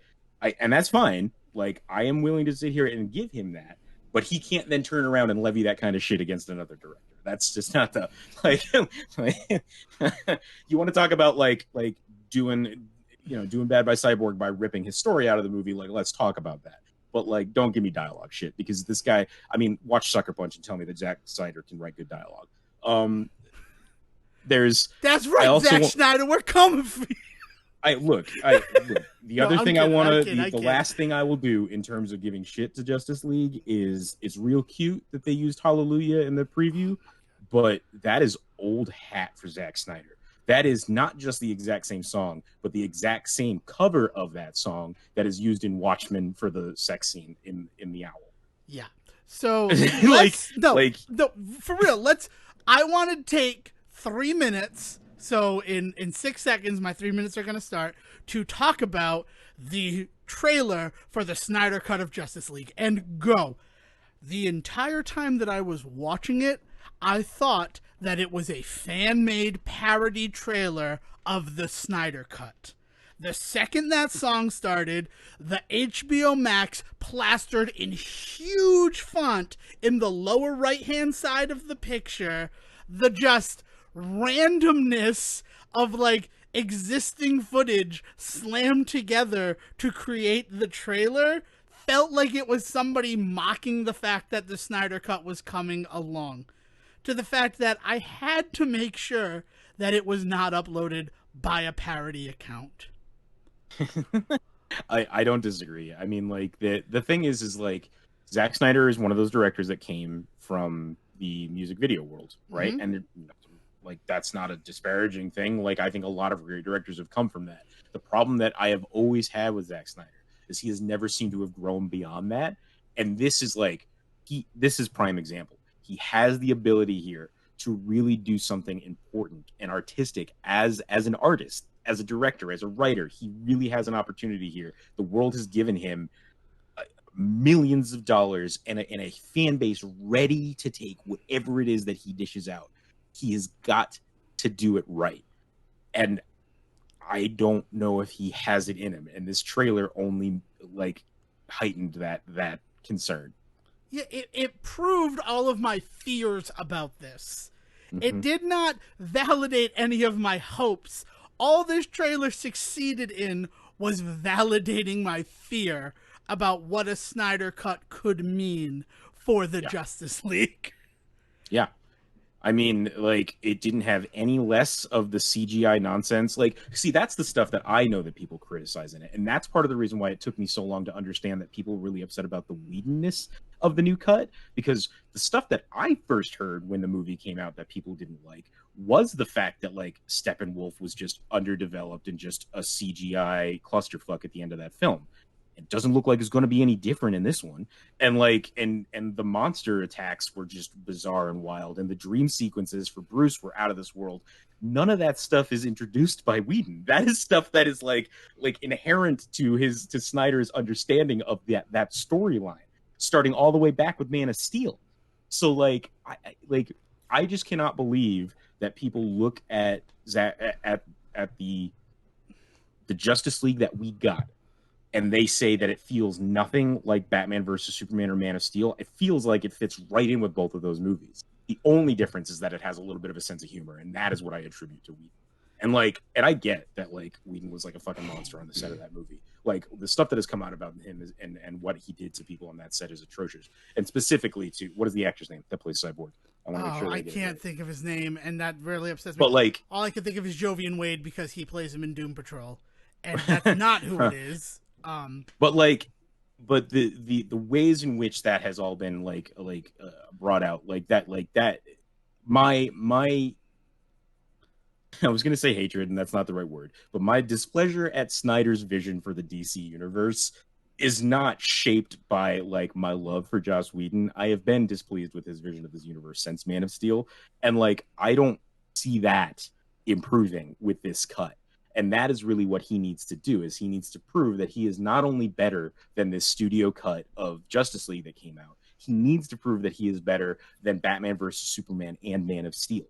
and that's fine. Like, I am willing to sit here and give him that, but he can't then turn around and levy that kind of shit against another director. That's just not the like. You want to talk about like doing Bad by Cyborg by ripping his story out of the movie, like, let's talk about that. But like, don't give me dialogue shit, because this guy, I mean, watch Sucker Punch and tell me that Zack Snyder can write good dialogue. That's right, Zack Snyder, we're coming for you. Look, the other thing the last thing I will do in terms of giving shit to Justice League is, it's real cute that they used Hallelujah in the preview, but that is old hat for Zack Snyder. That is not just the exact same song, but the exact same cover of that song that is used in Watchmen for the sex scene in The Owl. Yeah. So like, for real, I want to take 3 minutes. So in 6 seconds, my 3 minutes are going to start to talk about the trailer for the Snyder Cut of Justice League. And go. The entire time that I was watching it, I thought that it was a fan-made parody trailer of the Snyder Cut. The second that song started, the HBO Max plastered in huge font in the lower right-hand side of the picture the just randomness of like existing footage slammed together to create the trailer. Felt like it was somebody mocking the fact that the Snyder Cut was coming along, to the fact that I had to make sure that it was not uploaded by a parody account. I don't disagree. I mean, like, the thing is like, Zack Snyder is one of those directors that came from the music video world, right? Mm-hmm. And like, that's not a disparaging thing. Like, I think a lot of great directors have come from that. The problem that I have always had with Zack Snyder is he has never seemed to have grown beyond that. And this is like, this is prime example. He has the ability here to really do something important and artistic as an artist, as a director, as a writer. He really has an opportunity here. The world has given him millions of dollars and a fan base ready to take whatever it is that he dishes out. He has got to do it right. And I don't know if he has it in him. And this trailer only like heightened that concern. Yeah, it proved all of my fears about this. Mm-hmm. It did not validate any of my hopes. All this trailer succeeded in was validating my fear about what a Snyder Cut could mean for the Justice League. Yeah. I mean, like, it didn't have any less of the CGI nonsense. Like, see, that's the stuff that I know that people criticize in it. And that's part of the reason why it took me so long to understand that people were really upset about the Whedonness of the new cut. Because the stuff that I first heard when the movie came out that people didn't like was the fact that, like, Steppenwolf was just underdeveloped and just a CGI clusterfuck at the end of that film. It doesn't look like it's going to be any different in this one. And like, and the monster attacks were just bizarre and wild. And the dream sequences for Bruce were out of this world. None of that stuff is introduced by Whedon. That is stuff that is like inherent to Snyder's understanding of that storyline, starting all the way back with Man of Steel. So like, I just cannot believe that people look at the the Justice League that we got, and they say that it feels nothing like Batman versus Superman or Man of Steel, it feels like it fits right in with both of those movies. The only difference is that it has a little bit of a sense of humor, and that is what I attribute to Whedon. And I get that like Whedon was like a fucking monster on the set of that movie. Like the stuff that has come out about him and what he did to people on that set is atrocious. And specifically to what is the actor's name that plays Cyborg? I want to make sure I can't think of his name, and that really upsets me. But like, all I can think of is Jovian Wade because he plays him in Doom Patrol, and that's not who it is. But the ways in which that has all been brought out like that my I was going to say hatred, and that's not the right word, but my displeasure at Snyder's vision for the DC universe is not shaped by like my love for Joss Whedon. I have been displeased with his vision of this universe since Man of Steel, and like I don't see that improving with this cut. And that is really what he needs to do, is he needs to prove that he is not only better than this studio cut of Justice League that came out, he needs to prove that he is better than Batman versus Superman and Man of Steel.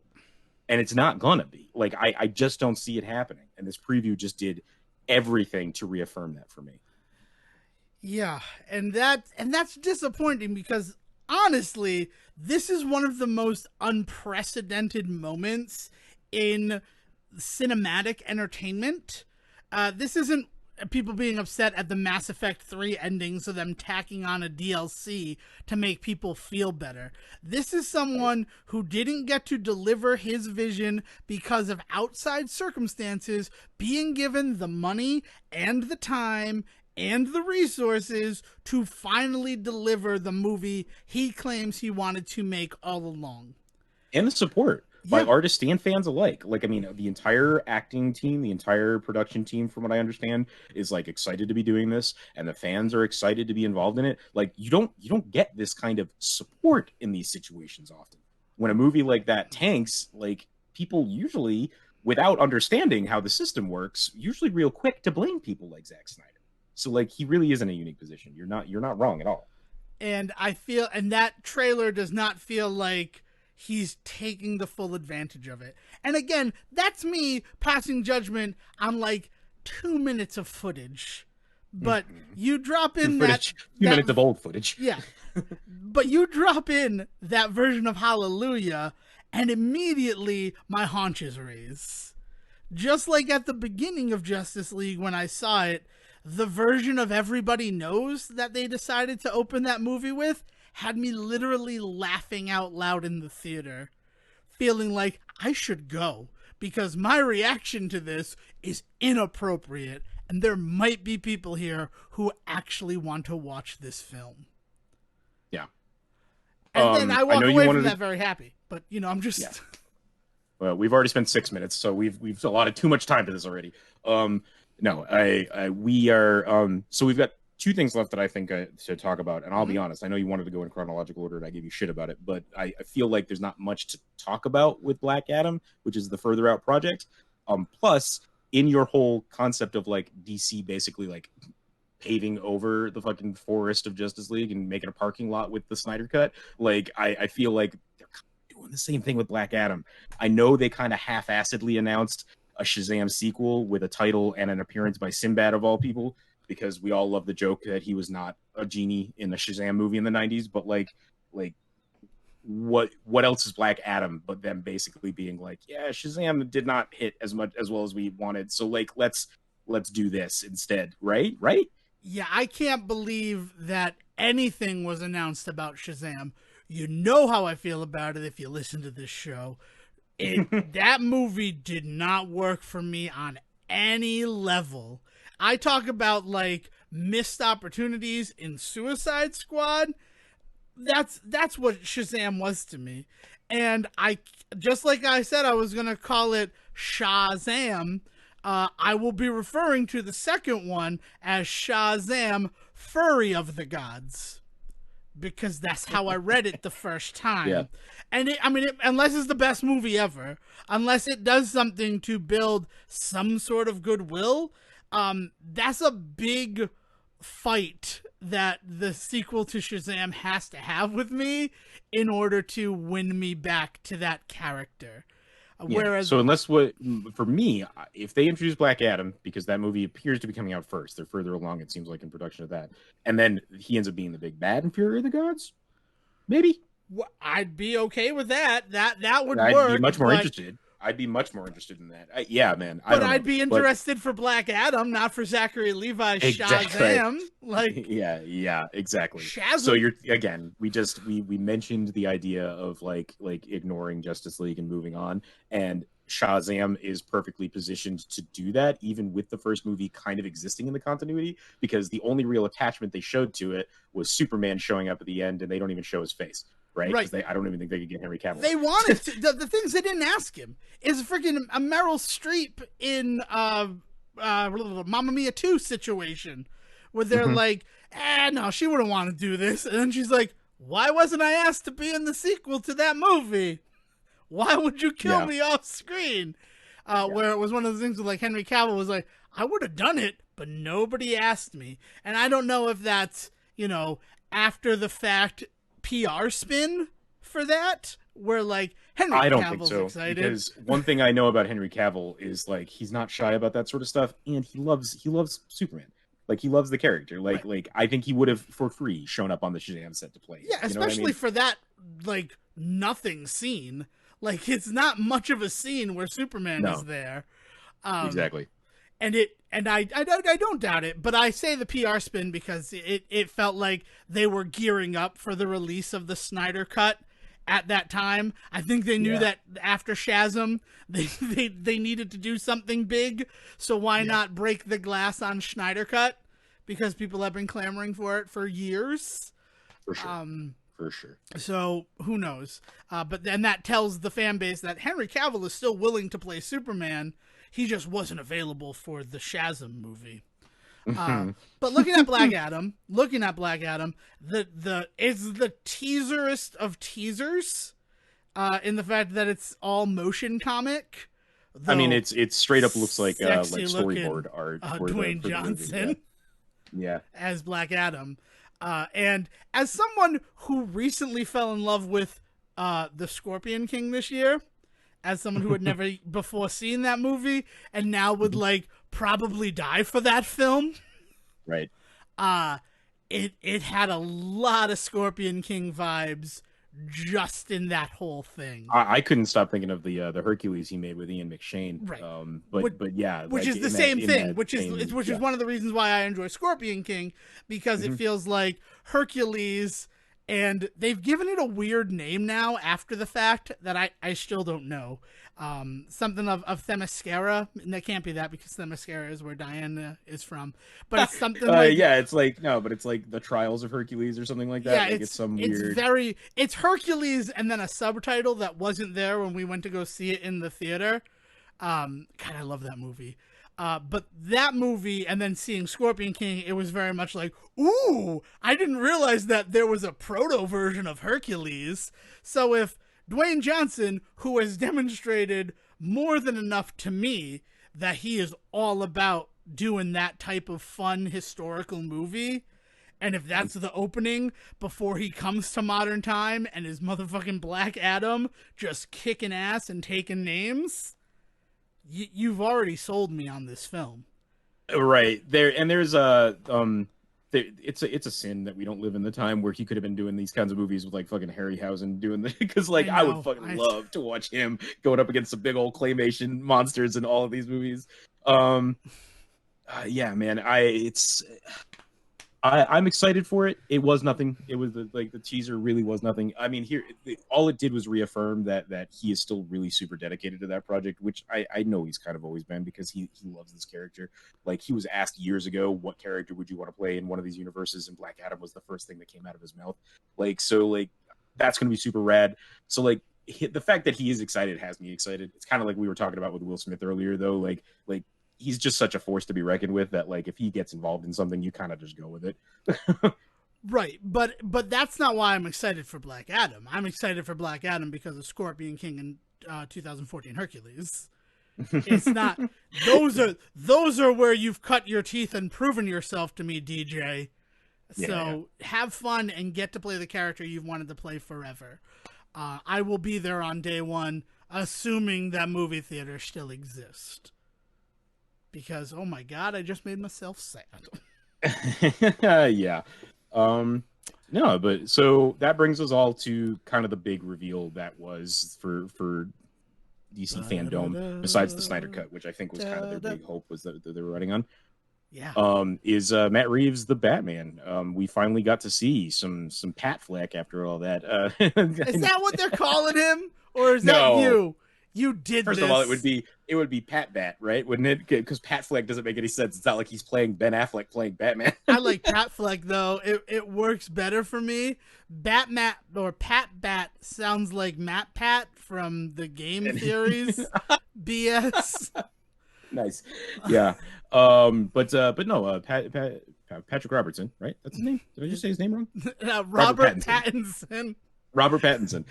And it's not gonna be. Like, I just don't see it happening. And this preview just did everything to reaffirm that for me. Yeah, and that's disappointing because honestly, this is one of the most unprecedented moments in cinematic entertainment. This isn't people being upset at the Mass Effect 3 ending, so them tacking on a DLC to make people feel better. This is someone who didn't get to deliver his vision because of outside circumstances, being given the money and the time and the resources to finally deliver the movie he claims he wanted to make all along. And the support by artists and fans alike. Like, I mean, the entire acting team, the entire production team, from what I understand, is like excited to be doing this, and the fans are excited to be involved in it. Like, you don't get this kind of support in these situations often. When a movie like that tanks, like, people usually, without understanding how the system works, usually real quick to blame people like Zack Snyder. So like, he really is in a unique position. You're not wrong at all. And I feel, and that trailer does not feel like he's taking the full advantage of it. And again, that's me passing judgment on like 2 minutes of footage. But you drop in footage, that 2 minutes of old footage. Yeah. But you drop in that version of Hallelujah, and immediately my haunches raise. Just like at the beginning of Justice League when I saw it, the version of Everybody Knows that they decided to open that movie with had me literally laughing out loud in the theater, feeling like I should go because my reaction to this is inappropriate and there might be people here who actually want to watch this film. Yeah. And then I walk away from that very happy. But, you know, I'm just... Yeah. Well, we've already spent 6 minutes, so we've allotted too much time to this already. We are... So we've got 2 things left that I think to talk about, and I'll be honest, I know you wanted to go in chronological order and I gave you shit about it, but I feel like there's not much to talk about with Black Adam, which is the further out project. Plus, in your whole concept of like DC basically like paving over the fucking forest of Justice League and making a parking lot with the Snyder Cut, like I feel like they're doing the same thing with Black Adam. I know they kind of half-assedly announced a Shazam sequel with a title and an appearance by Sinbad of all people, because we all love the joke that he was not a genie in the Shazam movie in the 90s, but like what else is Black Adam but them basically being like, yeah, Shazam did not hit as well as we wanted, so like let's do this instead, right? Yeah, I can't believe that anything was announced about Shazam. You know how I feel about it if you listen to this show. That movie did not work for me on any level. I talk about like missed opportunities in Suicide Squad. That's what Shazam was to me. And I, just like I said, I was going to call it Shazam. I will be referring to the second one as Shazam, Fury of the Gods, because that's how I read it the first time. Yeah. And unless it's the best movie ever, unless it does something to build some sort of goodwill, that's a big fight that the sequel to Shazam has to have with me in order to win me back to that character. Yeah. Whereas, So for me, if they introduce Black Adam, because that movie appears to be coming out first, they're further along, it seems like, in production of that, and then he ends up being the big bad in Fury of the Gods, maybe I'd be okay with that. That would I'd be work. much more but interested. I'd be much more interested in that. Yeah, man. I but don't know, I'd be but interested for Black Adam, not for Zachary Levi's exactly. Shazam. Like, Yeah, exactly. So Shazam. you're again, we mentioned the idea of like ignoring Justice League and moving on, and Shazam is perfectly positioned to do that, even with the first movie kind of existing in the continuity, because the only real attachment they showed to it was Superman showing up at the end, and they don't even show his face, right? Right. Because I don't even think they could get Henry Cavill. They wanted to, the things they didn't ask him is freaking a Meryl Streep in Mamma Mia 2 situation where they're like, no, she wouldn't want to do this. And then she's like, why wasn't I asked to be in the sequel to that movie? Why would you kill me off screen? Where it was one of those things where like Henry Cavill was like, I would have done it, but nobody asked me. And I don't know if that's, after the fact PR spin for that, where like Henry I don't Cavill's think so, excited. because one thing I know about Henry Cavill is like he's not shy about that sort of stuff, and he loves Superman. Like he loves the character. Like I think he would have for free shown up on the Shazam set to play. Yeah, especially for that like nothing scene. Like it's not much of a scene where Superman is there. Exactly. And I don't doubt it, but I say the PR spin because it felt like they were gearing up for the release of the Snyder cut at that time. I think they knew that after Shazam, they needed to do something big, so why not break the glass on Snyder cut? Because people have been clamoring for it for years. For sure. For sure. So who knows? But then that tells the fan base that Henry Cavill is still willing to play Superman. He just wasn't available for the Shazam movie. But looking at Black Adam, it's the teaserest of teasers, in the fact that it's all motion comic. I mean, it's straight up looks like storyboard looking, art. Dwayne Johnson, yeah, as Black Adam, and as someone who recently fell in love with the Scorpion King this year. As someone who had never before seen that movie and now would like probably die for that film. Right. It had a lot of Scorpion King vibes just in that whole thing. I couldn't stop thinking of the Hercules he made with Ian McShane. Right. But yeah, which like is the same thing, which is one of the reasons why I enjoy Scorpion King, because it feels like Hercules. And they've given it a weird name now after the fact that I still don't know. Something of Themyscira. And that can't be that because Themyscira is where Diana is from. But it's something like... yeah, it's like... No, but it's like the Trials of Hercules or something like that. Yeah, like it's some weird... It's Hercules and then a subtitle that wasn't there when we went to go see it in the theater. God, I love that movie. But that movie and then seeing Scorpion King, it was very much like, ooh, I didn't realize that there was a proto version of Hercules. So if Dwayne Johnson, who has demonstrated more than enough to me that he is all about doing that type of fun historical movie, and if that's the opening before he comes to modern time and is motherfucking Black Adam just kicking ass and taking names... You've already sold me on this film, right there. And there's it's a sin that we don't live in the time where he could have been doing these kinds of movies with like fucking Harryhausen doing this, because like I would fucking love to watch him going up against some big old claymation monsters in all of these movies. Yeah, man, I'm excited for it. It was nothing. It was the teaser really was nothing. I mean, all it did was reaffirm that he is still really super dedicated to that project, which I know he's kind of always been, because he loves this character. Like, he was asked years ago, what character would you want to play in one of these universes? And Black Adam was the first thing that came out of his mouth. Like, so like that's going to be super rad. So like the fact that he is excited has me excited. It's kind of like we were talking about with Will Smith earlier, though. Like he's just such a force to be reckoned with that, like, if he gets involved in something, you kind of just go with it. Right. But that's not why I'm excited for Black Adam. I'm excited for Black Adam because of Scorpion King and 2014 Hercules. It's not, those are where you've cut your teeth and proven yourself to me, DJ. So have fun and get to play the character you've wanted to play forever. I will be there on day one. assuming that movie theaters still exist. Because, oh my god, I just made myself sad. Yeah. Um, no, but so that brings us all to kind of the big reveal that was for DC Fandome, besides the Snyder Cut, which I think was kind of their big hope was that they were running on. Yeah. Is Matt Reeves the Batman? We finally got to see some Pat Fleck after all that. Is that what they're calling him? Or is that No. you? You did First this. of all, it would be Pat Bat, right? Wouldn't it? Because Pat Fleck doesn't make any sense. It's not like he's playing Ben Affleck playing Batman. I like Pat Fleck though. It works better for me. Batman or Pat Bat sounds like Matt Pat from the Game Theories BS. Nice, yeah. But no, Patrick Robertson, right? That's his name. Did I just say his name wrong? Robert Pattinson. Robert Pattinson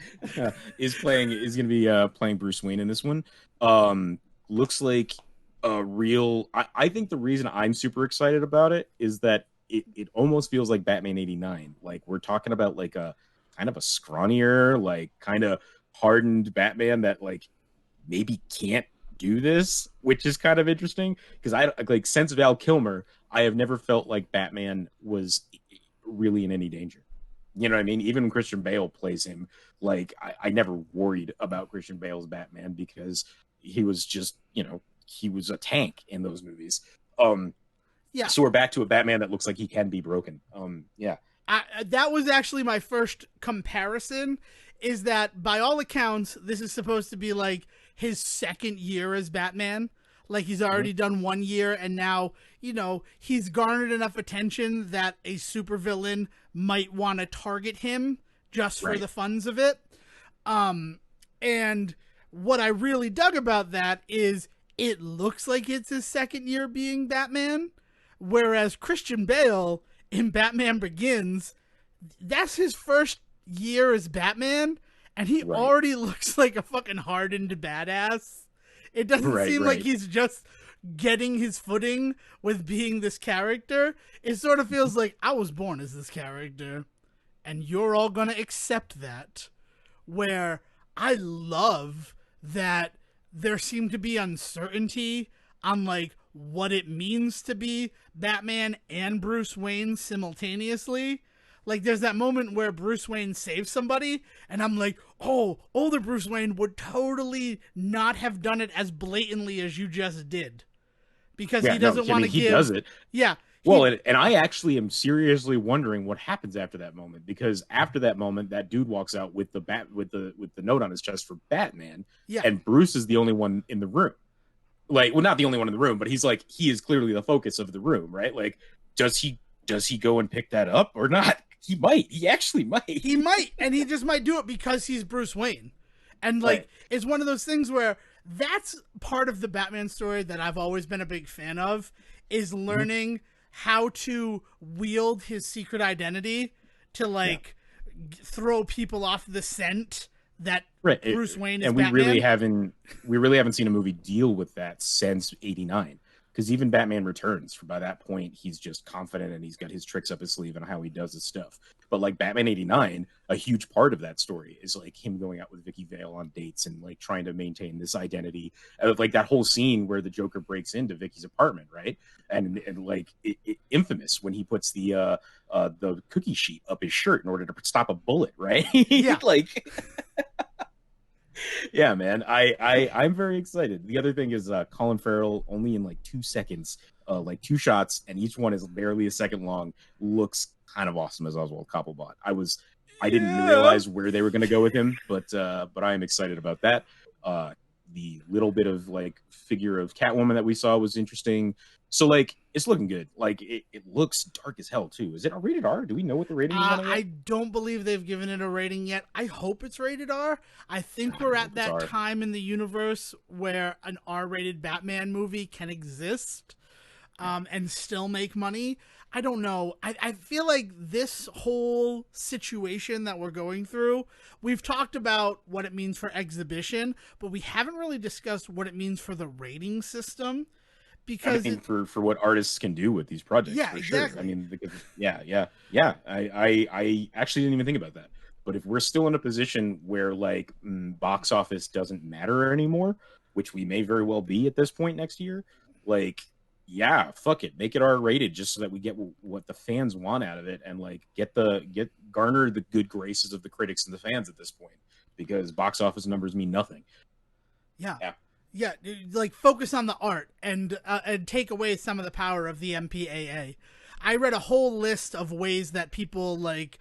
is going to be playing Bruce Wayne in this one. Looks like a real. I think the reason I'm super excited about it is that it almost feels like Batman '89. Like we're talking about like a kind of a scrawnier, like kind of hardened Batman that like maybe can't do this, which is kind of interesting because I like since Val Kilmer, I have never felt like Batman was really in any danger. You know what I mean? Even when Christian Bale plays him, like I never worried about Christian Bale's Batman because he was just, he was a tank in those movies. Yeah. So we're back to a Batman that looks like he can be broken. Yeah. That was actually my first comparison. Is that by all accounts, this is supposed to be like his second year as Batman. Like he's already done 1 year, and now he's garnered enough attention that a supervillain might want to target him just for the funds of it. And what I really dug about that is it looks like it's his second year being Batman, whereas Christian Bale in Batman Begins, that's his first year as Batman, and he already looks like a fucking hardened badass. It doesn't seem like he's just getting his footing with being this character. It sort of feels like I was born as this character, and you're all gonna accept that. Where I love that there seemed to be uncertainty on like what it means to be Batman and Bruce Wayne simultaneously. Like there's that moment where Bruce Wayne saves somebody, and I'm like, oh, older Bruce Wayne would totally not have done it as blatantly as you just did. Because he doesn't want to give... He does it. Yeah. Well, and I actually am seriously wondering what happens after that moment, because after that moment, that dude walks out with the note on his chest for Batman, and Bruce is the only one in the room. Like, well, not the only one in the room, but he's like, he is clearly the focus of the room, right? Like, does he go and pick that up or not? He might. He actually might. He might, and he just might do it because he's Bruce Wayne. And like, it's one of those things where that's part of the Batman story that I've always been a big fan of, is learning how to wield his secret identity to like throw people off the scent that Bruce Wayne is and Batman. we really haven't seen a movie deal with that since '89. Because even Batman Returns, by that point, he's just confident and he's got his tricks up his sleeve and how he does his stuff. But like Batman '89, a huge part of that story is like him going out with Vicky Vale on dates and like trying to maintain this identity. Like that whole scene where the Joker breaks into Vicky's apartment, right? And like infamous when he puts the cookie sheet up his shirt in order to stop a bullet, right? Yeah. Like. Yeah, man, I'm very excited. The other thing is Colin Farrell, only in like 2 seconds, like 2 shots, and each one is barely a second long, looks kind of awesome as Oswald Cobblepot. I didn't realize where they were going to go with him, but I am excited about that. The little bit of like figure of Catwoman that we saw was interesting. So like it's looking good. Like it looks dark as hell too. Is it a rated R? Do we know what the rating is on it? I don't believe they've given it a rating yet. I hope it's rated R. I think we're at that time in the universe where an R-rated Batman movie can exist and still make money. I don't know. I feel like this whole situation that we're going through, we've talked about what it means for exhibition, but we haven't really discussed what it means for the rating system. Because for what artists can do with these projects, yeah, for exactly. Sure. I mean, because, yeah. I actually didn't even think about that. But if we're still in a position where like box office doesn't matter anymore, which we may very well be at this point next year, like, yeah, fuck it, make it R-rated just so that we get what the fans want out of it, and like get garner the good graces of the critics and the fans at this point, because box office numbers mean nothing. Yeah. Yeah. Yeah, like focus on the art and take away some of the power of the MPAA. I read a whole list of ways that people like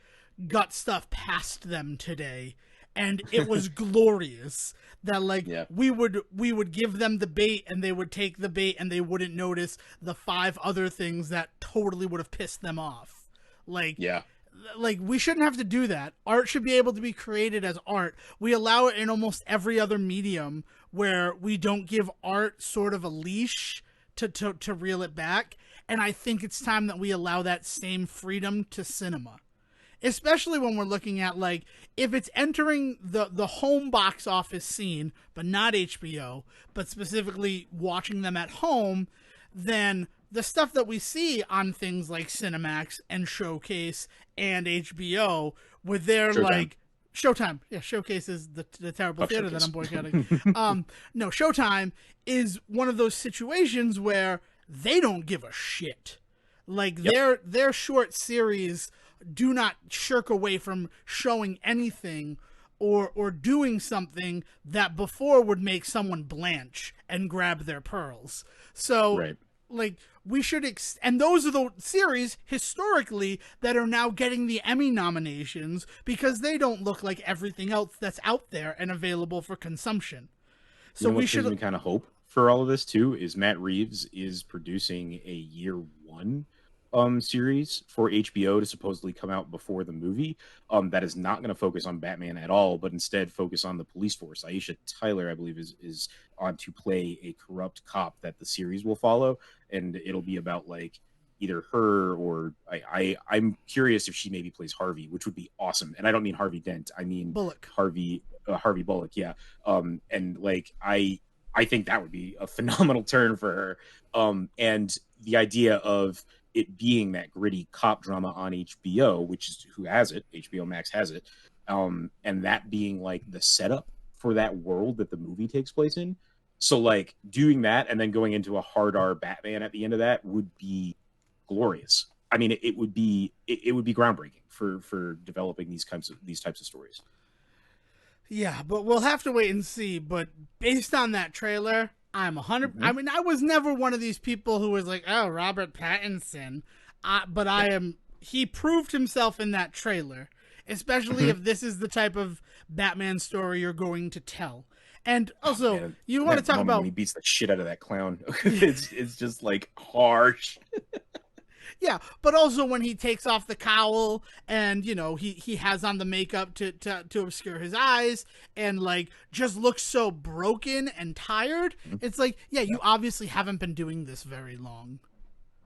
got stuff past them today, and it was glorious. That like we would give them the bait and they would take the bait and they wouldn't notice the 5 other things that totally would have pissed them off. Like we shouldn't have to do that. Art should be able to be created as art. We allow it in almost every other medium where we don't give art sort of a leash to reel it back. And I think it's time that we allow that same freedom to cinema. Especially when we're looking at, like, if it's entering the home box office scene, but not HBO, but specifically watching them at home, then the stuff that we see on things like Cinemax and Showcase and HBO, where they're like Showtime. Yeah, Showcase is the terrible theater that I'm boycotting. No, Showtime is one of those situations where they don't give a shit. Like their short series do not shirk away from showing anything or doing something that before would make someone blanch and grab their pearls. So like we should and those are the series historically that are now getting the Emmy nominations because they don't look like everything else that's out there and available for consumption. So you know we should gives me kind of hope for all of this too is Matt Reeves is producing a year 1 series for HBO to supposedly come out before the movie that is not going to focus on Batman at all, but instead focus on the police force. Aisha Tyler, I believe, is on to play a corrupt cop that the series will follow, and it'll be about like either her or I'm curious if she maybe plays Harvey, which would be awesome. And I don't mean Harvey Dent, I mean Bullock. Harvey Bullock, yeah. And like I think that would be a phenomenal turn for her. And the idea of it being that gritty cop drama on HBO, which is who has it, HBO Max has it, and that being like the setup for that world that the movie takes place in. So like doing that and then going into a hard R Batman at the end of that would be glorious. I mean, it would be groundbreaking for developing these types of stories. Yeah, but we'll have to wait and see. But based on that trailer, I'm 100. I mean, I was never one of these people who was like, "Oh, Robert Pattinson," but I am. He proved himself in that trailer, especially if this is the type of Batman story you're going to tell. And also, you want to talk about when he beats the shit out of that clown? it's just like harsh. Yeah, but also when he takes off the cowl and, you know, he has on the makeup to obscure his eyes and, like, just looks so broken and tired. It's like, yeah, you obviously haven't been doing this very long.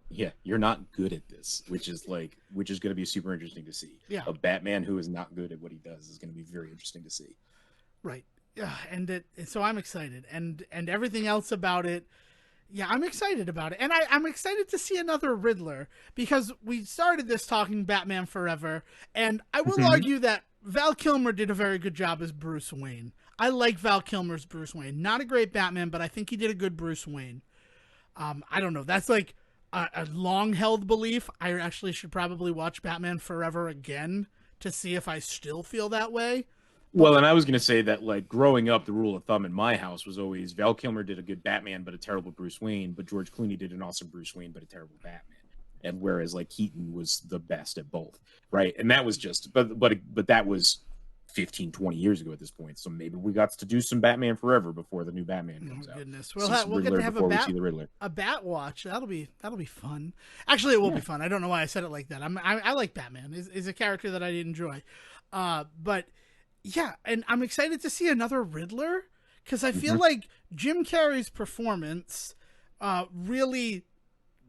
Yeah, you're not good at this, which is going to be super interesting to see. Yeah. A Batman who is not good at what he does is going to be very interesting to see. Right. Yeah, and so I'm excited. And everything else about it, yeah, I'm excited about it. And I'm excited to see another Riddler because we started this talking Batman Forever, and I will argue that Val Kilmer did a very good job as Bruce Wayne. I like Val Kilmer's Bruce Wayne. Not a great Batman, but I think he did a good Bruce Wayne. I don't know. That's like a long-held belief. I actually should probably watch Batman Forever again to see if I still feel that way. Well, and I was going to say that, like, growing up, the rule of thumb in my house was always Val Kilmer did a good Batman, but a terrible Bruce Wayne, but George Clooney did an awesome Bruce Wayne, but a terrible Batman. And whereas, like, Keaton was the best at both, right? And that was just, but that was 15, 20 years ago at this point. So maybe we got to do some Batman Forever before the new Batman comes out. Goodness, we'll get to have a bat watch. That'll be fun. Actually, it will be fun. I don't know why I said it like that. I like Batman. Is a character that I enjoy, but. Yeah, and I'm excited to see another Riddler because I feel like Jim Carrey's performance really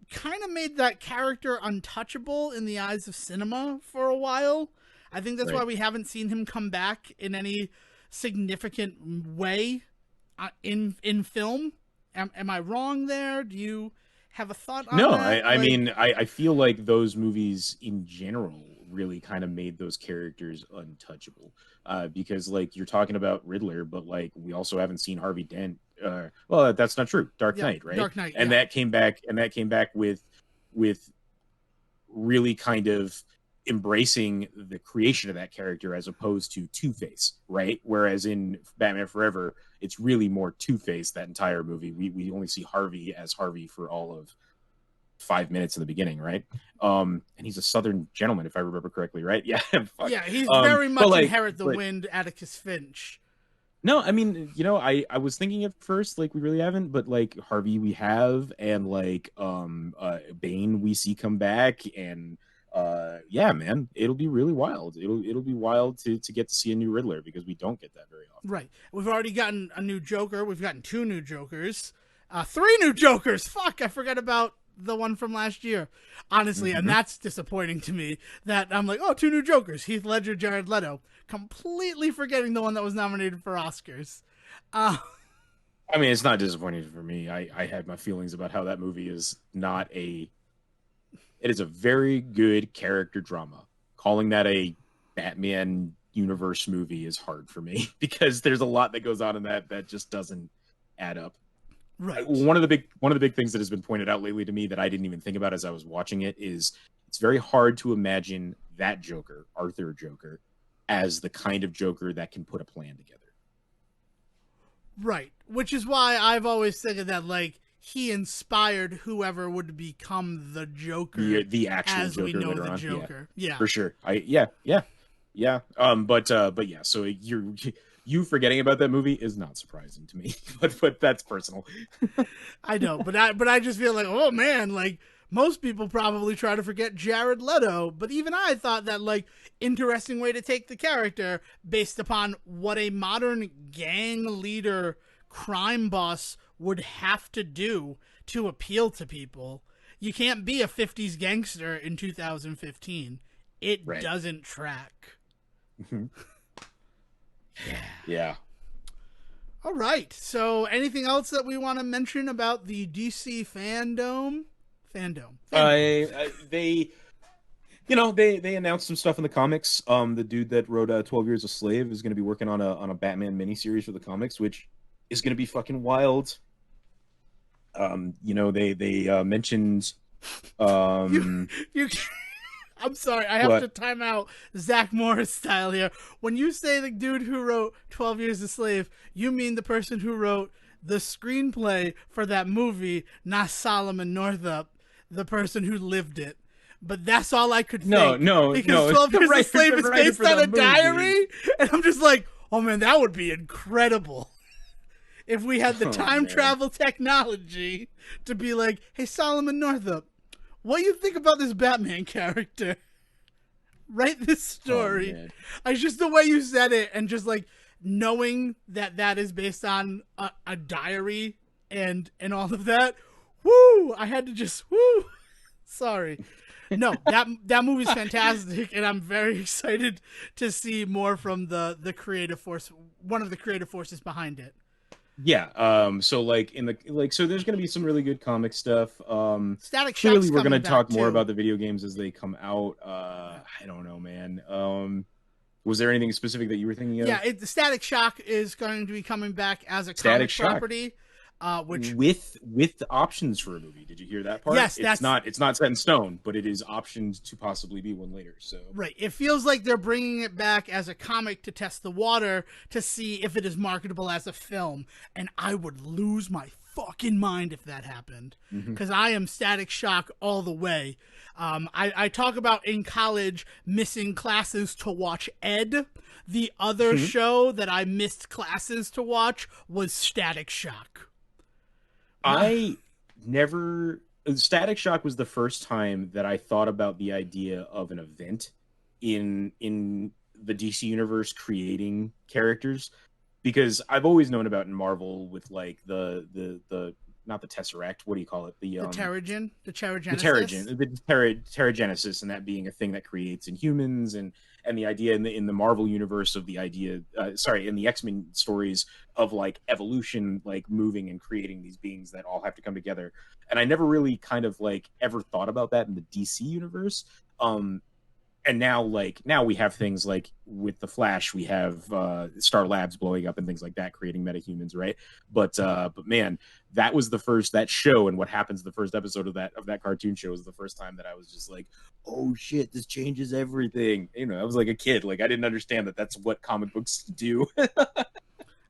kind of made that character untouchable in the eyes of cinema for a while. I think that's why we haven't seen him come back in any significant way in film. Am I wrong there? Do you have a thought on that? No, I mean, I feel like those movies in general really kind of made those characters untouchable. Because like you're talking about Riddler, but like we also haven't seen Harvey Dent. Well, that's not true. Dark Yeah, Knight, right? Dark Knight, And yeah. that came back, with really kind of embracing the creation of that character as opposed to Two-Face, right? Whereas in Batman Forever, it's really more Two-Face that entire movie. We only see Harvey as Harvey for all of 5 minutes in the beginning, right? And he's a Southern gentleman, if I remember correctly, right? Yeah, fuck. Yeah, he's very But much like, Inherit the but Wind, Atticus Finch. no, I mean, I was thinking at first like we really haven't, but like Harvey we have, and like Bane we see come back, and yeah, man, it'll be really wild. It'll be wild to get to see a new Riddler because we don't get that very often. Right. We've already gotten a new Joker. We've gotten 2 new Jokers. 3 new Jokers. Fuck, I forgot about the one from last year. Honestly, and that's disappointing to me that I'm like, oh, 2 new Jokers. Heath Ledger, Jared Leto. Completely forgetting the one that was nominated for Oscars. I mean, it's not disappointing for me. I had my feelings about how that movie is not a. It is a very good character drama. Calling that a Batman universe movie is hard for me because there's a lot that goes on in that just doesn't add up. Right. One of the big things that has been pointed out lately to me that I didn't even think about as I was watching it is it's very hard to imagine that Joker, Arthur Joker, as the kind of Joker that can put a plan together. Right. Which is why I've always said that, like, he inspired whoever would become the Joker, the actual as Joker we know later the on. Joker. Yeah. For sure. Yeah. But yeah. So you forgetting about that movie is not surprising to me, but that's personal. I know, but I just feel like, oh man, like most people probably try to forget Jared Leto, but even I thought that, like, interesting way to take the character based upon what a modern gang leader crime boss would have to do to appeal to people. You can't be a 50s gangster in 2015. It Right. doesn't track. Yeah. All right. So, anything else that we want to mention about the DC Fandome? They they announced some stuff in the comics. The dude that wrote 12 Years a Slave is going to be working on a Batman miniseries for the comics, which is going to be fucking wild. They mentioned You I'm sorry, I have What? to time out Zach Morris style here. When you say the dude who wrote 12 Years a Slave, you mean the person who wrote the screenplay for that movie, not Solomon Northup, the person who lived it. But that's all I could think. No, Because it's 12 the Years a writer- Slave the is writer based for on the a movie. diary. And I'm just like, oh man, that would be incredible. If we had the time man. travel technology to be like, hey, Solomon Northup, what do you think about this Batman character? Write this story. man. It's just the way you said it, and just like knowing that that is based on a diary and all of that. Woo! I had to just woo. Sorry. No, that movie's fantastic, and I'm very excited to see more from the creative force, one of the creative forces behind it. Yeah. So like so there's gonna be some really good comic stuff. Static Clearly Shock's we're gonna coming talk back, more too. about the video games as they come out. I don't know, man. Was there anything specific that you were thinking of? Yeah, the Static Shock is going to be coming back as a Static comic Shock. property, which with the options for a movie. Did you hear that part? Yes, it's not set in stone, but it is optioned to possibly be one later. So right, it feels like they're bringing it back as a comic to test the water to see if it is marketable as a film, and I would lose my fucking mind if that happened, because I am Static Shock all the way. I talk about in college missing classes to watch Ed. The other show that I missed classes to watch was Static Shock. I never. Static Shock was the first time that I thought about the idea of an event in the DC universe creating characters, because I've always known about in Marvel with like the not the Tesseract, what do you call it? The Terrigen, the Terrigen, the Terrigenesis, and that being a thing that creates Inhumans, and the idea in the Marvel universe of the idea, in the X-Men stories of like evolution, like moving and creating these beings that all have to come together. And I never really kind of like ever thought about that in the DC universe. And and now we have things like with the Flash, we have Star Labs blowing up and things like that, creating metahumans, right? But man, that show, and what happens the first episode of that cartoon show is the first time that I was just like, oh shit, this changes everything. I was like a kid, like I didn't understand that that's what comic books do.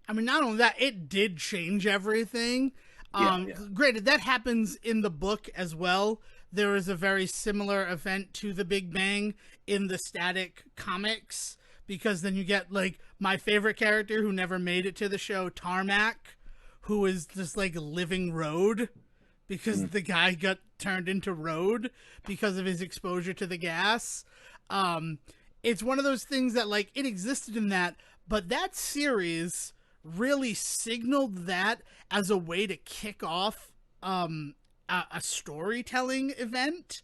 I mean, not only that, it did change everything. Yeah. Granted, that happens in the book as well. There is a very similar event to the Big Bang in the Static comics, because then you get, like, my favorite character who never made it to the show, Tarmac, who is just, like, living road, because the guy got turned into road because of his exposure to the gas. It's one of those things that, like, it existed in that, but that series really signaled that as a way to kick off a storytelling event,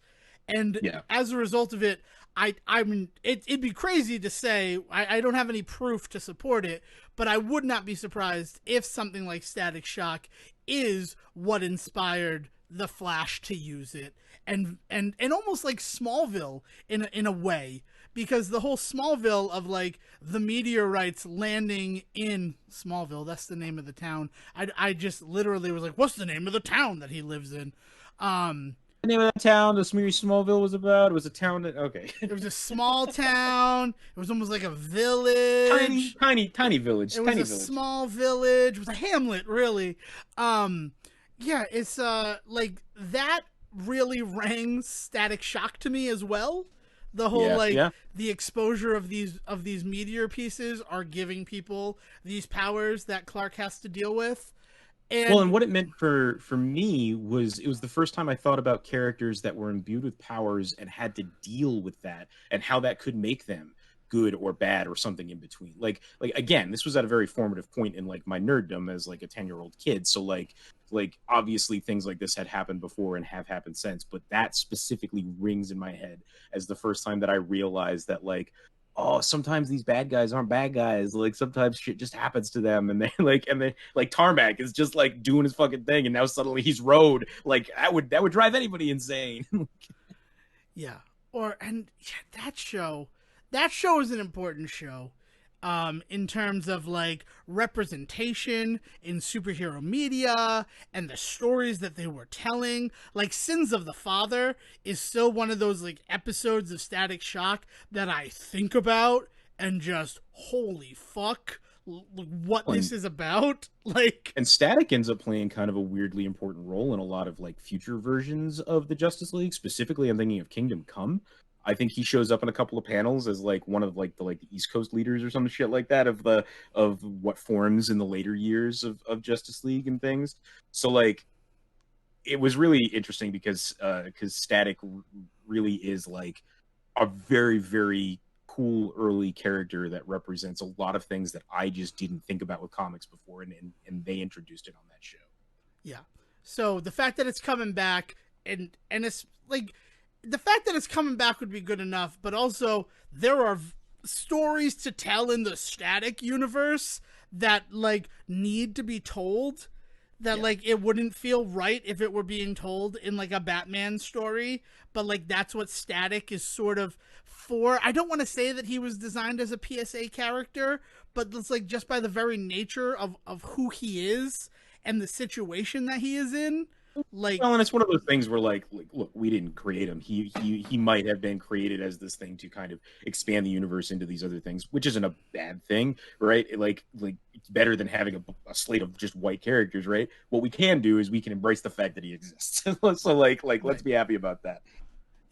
and as a result of it, I mean, it'd be crazy to say, I don't have any proof to support it, but I would not be surprised if something like Static Shock is what inspired the Flash to use it, and almost like Smallville in a way, because the whole Smallville of, like, the meteorites landing in Smallville, that's the name of the town. I just literally was like, what's the name of the town that he lives in? The name of that town the movie Smallville was about. It was a town that it was a small town. It was almost like a village. Tiny village. It was a small village. It was a hamlet, really. Yeah, it's like that really rang Static Shock to me as well. The whole the exposure of these meteor pieces are giving people these powers that Clark has to deal with. And what it meant for me was, it was the first time I thought about characters that were imbued with powers and had to deal with that, and how that could make them good or bad or something in between. Like again, this was at a very formative point in, like, my nerddom as, like, a 10-year-old kid. So like obviously things like this had happened before and have happened since, but that specifically rings in my head as the first time that I realized that, like, oh, sometimes these bad guys aren't bad guys. Like, sometimes shit just happens to them, and they like Tarmac is just, like, doing his fucking thing, and now suddenly he's road. Like, that would drive anybody insane. That show is an important show. In terms of, like, representation in superhero media and the stories that they were telling. Like, Sins of the Father is still one of those, like, episodes of Static Shock that I think about and just, holy fuck, what this is about. Like, and Static ends up playing kind of a weirdly important role in a lot of, like, future versions of the Justice League. Specifically, I'm thinking of Kingdom Come. I think he shows up in a couple of panels as, like, one of, like, the East Coast leaders or some shit like that of what forms in the later years of Justice League and things. So, like, it was really interesting because Static really is, like, a very, very cool early character that represents a lot of things that I just didn't think about with comics before, and they introduced it on that show. Yeah. So the fact that it's coming back, and it's like, the fact that it's coming back would be good enough, but also there are stories to tell in the Static universe that, like, need to be told, that like, it wouldn't feel right if it were being told in, like, a Batman story, but, like, that's what Static is sort of for. I don't want to say that he was designed as a PSA character, but it's, like, just by the very nature of who he is and the situation that he is in. Like, well, and it's one of those things where, like, look, we didn't create him. He might have been created as this thing to kind of expand the universe into these other things, which isn't a bad thing, right? Like it's better than having a slate of just white characters, right? What we can do is we can embrace the fact that he exists. So like let's be happy about that.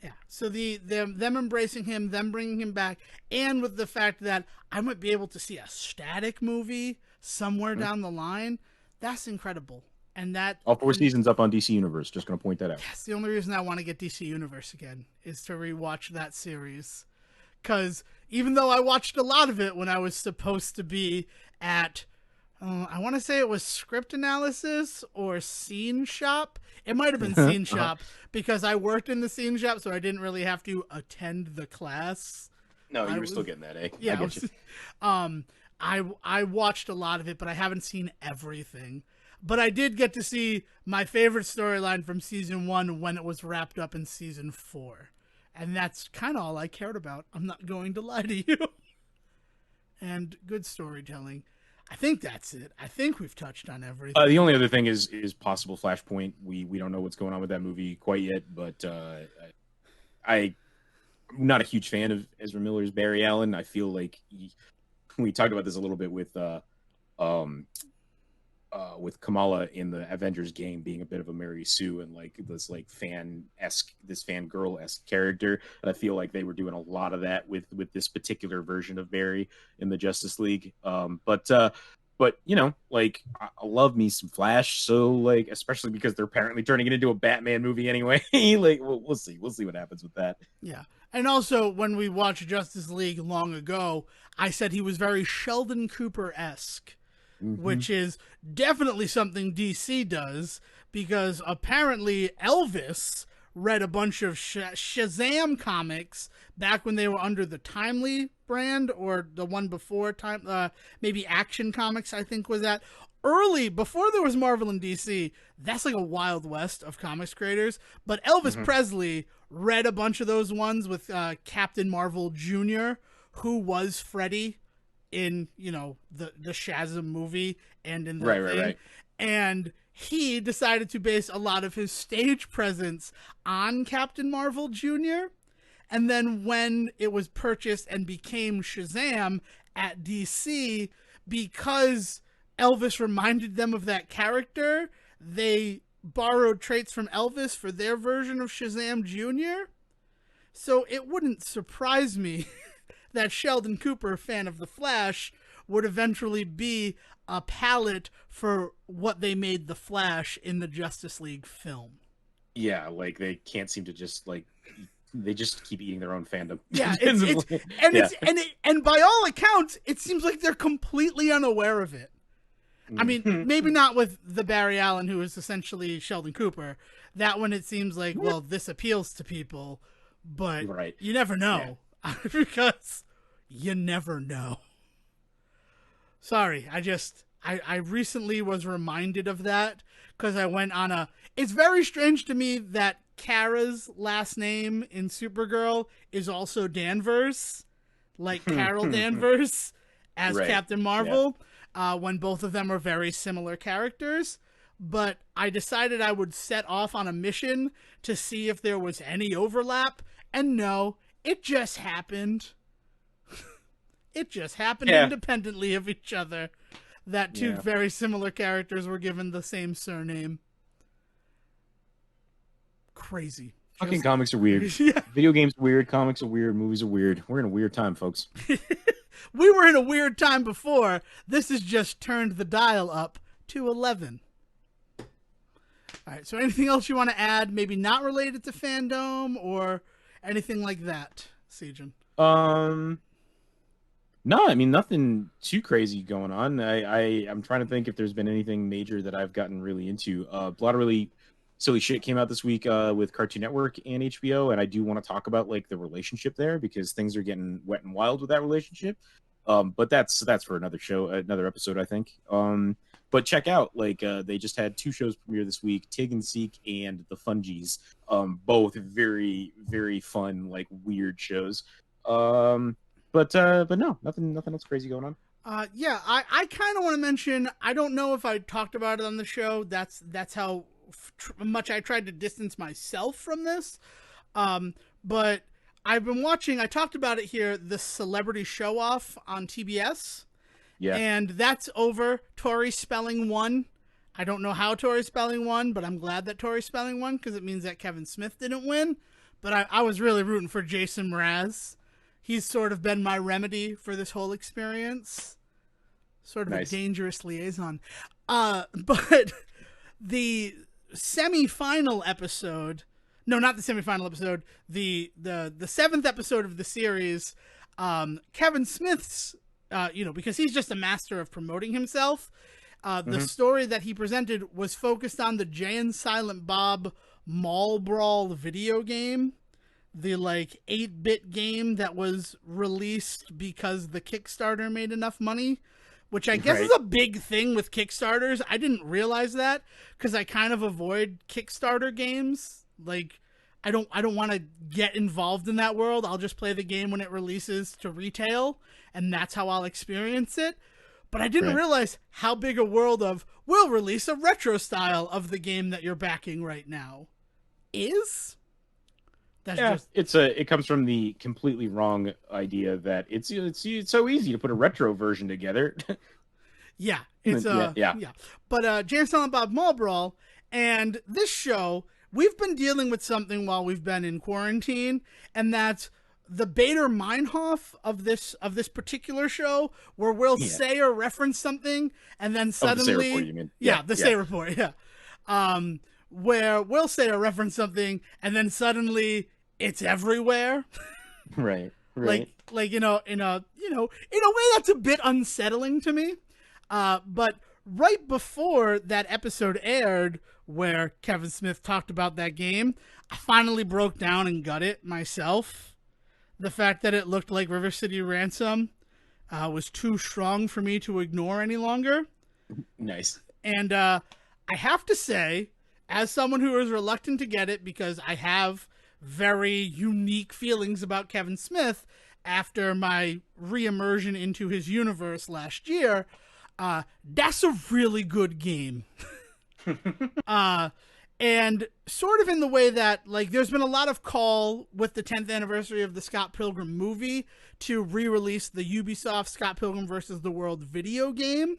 Yeah. So them embracing him, them bringing him back, and with the fact that I might be able to see a Static movie somewhere down the line, that's incredible. And that all 4 seasons up on DC Universe. Just going to point that out. That's the only reason I want to get DC Universe again, is to rewatch that series. Because even though I watched a lot of it when I was supposed to be at, I want to say it was Script Analysis or Scene Shop. It might have been Scene Shop, because I worked in the Scene Shop, so I didn't really have to attend the class. No, you were still getting that, eh? Yeah. I watched a lot of it, but I haven't seen everything. But I did get to see my favorite storyline from season 1 when it was wrapped up in season 4. And that's kind of all I cared about. I'm not going to lie to you. And good storytelling. I think that's it. I think we've touched on everything. The only other thing is possible Flashpoint. We don't know what's going on with that movie quite yet, but I'm not a huge fan of Ezra Miller's Barry Allen. I feel like we talked about this a little bit with Kamala in the Avengers game being a bit of a Mary Sue and like this like fangirl-esque character. And I feel like they were doing a lot of that with this particular version of Barry in the Justice League. But you know, like I love me some Flash, so like especially because they're apparently turning it into a Batman movie anyway. Like we'll see what happens with that. Yeah. And also, when we watched Justice League long ago, I said he was very Sheldon Cooper-esque. Mm-hmm. Which is definitely something DC does, because apparently Elvis read a bunch of Shazam comics back when they were under the Timely brand, or the one before maybe Action Comics, I think was that. Early, before there was Marvel and DC, that's like a Wild West of comics creators. But Elvis Presley read a bunch of those ones with Captain Marvel Jr., who was Freddy in, you know, the Shazam movie and in the thing. Right. And he decided to base a lot of his stage presence on Captain Marvel Jr. And then when it was purchased and became Shazam at DC, because Elvis reminded them of that character, they borrowed traits from Elvis for their version of Shazam Jr. So it wouldn't surprise me that Sheldon Cooper, fan of The Flash, would eventually be a palette for what they made The Flash in the Justice League film. Yeah, like they can't seem to just like they just keep eating their own fandom. Yeah, and by all accounts, it seems like they're completely unaware of it. I mean, maybe not with the Barry Allen, who is essentially Sheldon Cooper. That one, it seems like, well, this appeals to people, but you never know. Yeah. Because you never know. Sorry, I recently was reminded of that because I went on it's very strange to me that Kara's last name in Supergirl is also Danvers, like Carol Danvers as Captain Marvel, when both of them are very similar characters. But I decided I would set off on a mission to see if there was any overlap, and no, it just happened. It just happened independently of each other that two very similar characters were given the same surname. Crazy. Fucking comics are weird. Video games are weird. Comics are weird. Movies are weird. We're in a weird time, folks. We were in a weird time before. This has just turned the dial up to 11. All right, so anything else you want to add? Maybe not related to Fandome or anything like that, Sejan? No, I mean, nothing too crazy going on. I'm trying to think if there's been anything major that I've gotten really into. A lot of really silly shit came out this week with Cartoon Network and HBO, and I do want to talk about like the relationship there because things are getting wet and wild with that relationship. But that's for another show, another episode, I think. But check out, like, they just had 2 shows premiere this week, Tig and Seek and The Fungies. Both very, very fun, like, weird shows. But no, nothing else crazy going on. I kind of want to mention, I don't know if I talked about it on the show. That's how much I tried to distance myself from this. But I've been watching, I talked about it here, the Celebrity Show Off on TBS. Yeah. And that's over. Tori Spelling won. I don't know how Tori Spelling won, but I'm glad that Tori Spelling won because it means that Kevin Smith didn't win. But I was really rooting for Jason Mraz. He's sort of been my remedy for this whole experience. Sort of nice. A dangerous liaison. But the semifinal episode, no, not the semifinal episode, the 7th episode of the series, Kevin Smith's, because he's just a master of promoting himself. The story that he presented was focused on the Jay and Silent Bob Mall Brawl video game. The 8-bit game that was released because the Kickstarter made enough money, which I guess is a big thing with Kickstarters. I didn't realize that because I kind of avoid Kickstarter games. Like, I don't want to get involved in that world. I'll just play the game when it releases to retail, and that's how I'll experience it. But I didn't realize how big a world of we'll release a retro style of the game that you're backing right now is. That's it comes from the completely wrong idea that it's so easy to put a retro version together. Yeah, it's yeah. But Jay and Silent Bob Mall Brawl and this show, we've been dealing with something while we've been in quarantine, and that's the Bader Meinhof of this particular show, where we'll say or reference something, and then suddenly, the Say Report, you mean? The Say Report, where we'll say or reference something, and then suddenly it's everywhere, right? Like in a way that's a bit unsettling to me. But right before that episode aired, where Kevin Smith talked about that game, I finally broke down and got it myself. The fact that it looked like River City Ransom was too strong for me to ignore any longer. Nice. And I have to say, as someone who is reluctant to get it because I have very unique feelings about Kevin Smith after my re-immersion into his universe last year, that's a really good game. And sort of in the way that, like, there's been a lot of call with the 10th anniversary of the Scott Pilgrim movie to re-release the Ubisoft Scott Pilgrim vs. the World video game.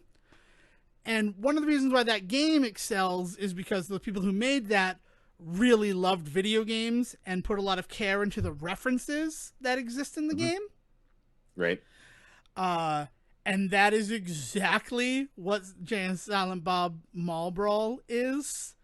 And one of the reasons why that game excels is because the people who made that really loved video games and put a lot of care into the references that exist in the game. Right. And that is exactly what Jay and Silent Bob Mall Brawl is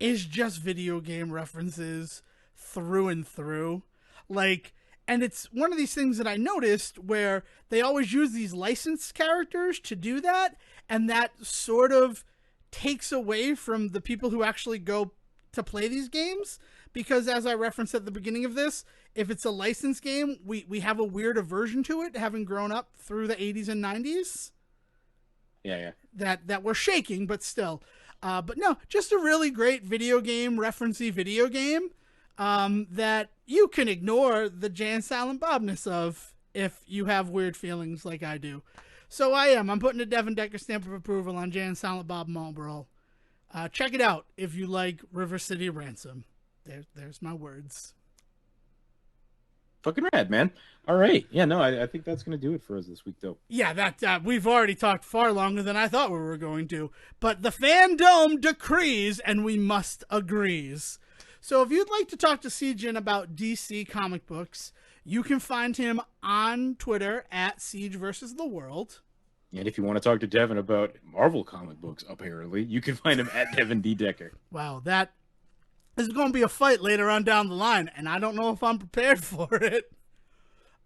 just video game references through and through. Like, and it's one of these things that I noticed where they always use these licensed characters to do that, and that sort of takes away from the people who actually go to play these games, because as I referenced at the beginning of this, if it's a licensed game, we have a weird aversion to it, having grown up through the 80s and 90s. Yeah. That we're shaking, but still. But no, just a really great video game, referencey video game that you can ignore the Jay and Silent Bobness of if you have weird feelings like I do. So I'm putting a Devin Decker stamp of approval on Jay and Silent Bob Mall Brawl. Check it out if you like River City Ransom. There's my words. Fucking rad, man. All right. Yeah, no, I think that's going to do it for us this week, though. Yeah, that we've already talked far longer than I thought we were going to. But the Fandome decrees, and we must agrees. So if you'd like to talk to Siegen about DC comic books, you can find him on Twitter at Siege vs. the World. And if you want to talk to Devin about Marvel comic books, apparently, you can find him at Devin D. Decker. Wow, that is going to be a fight later on down the line, and I don't know if I'm prepared for it.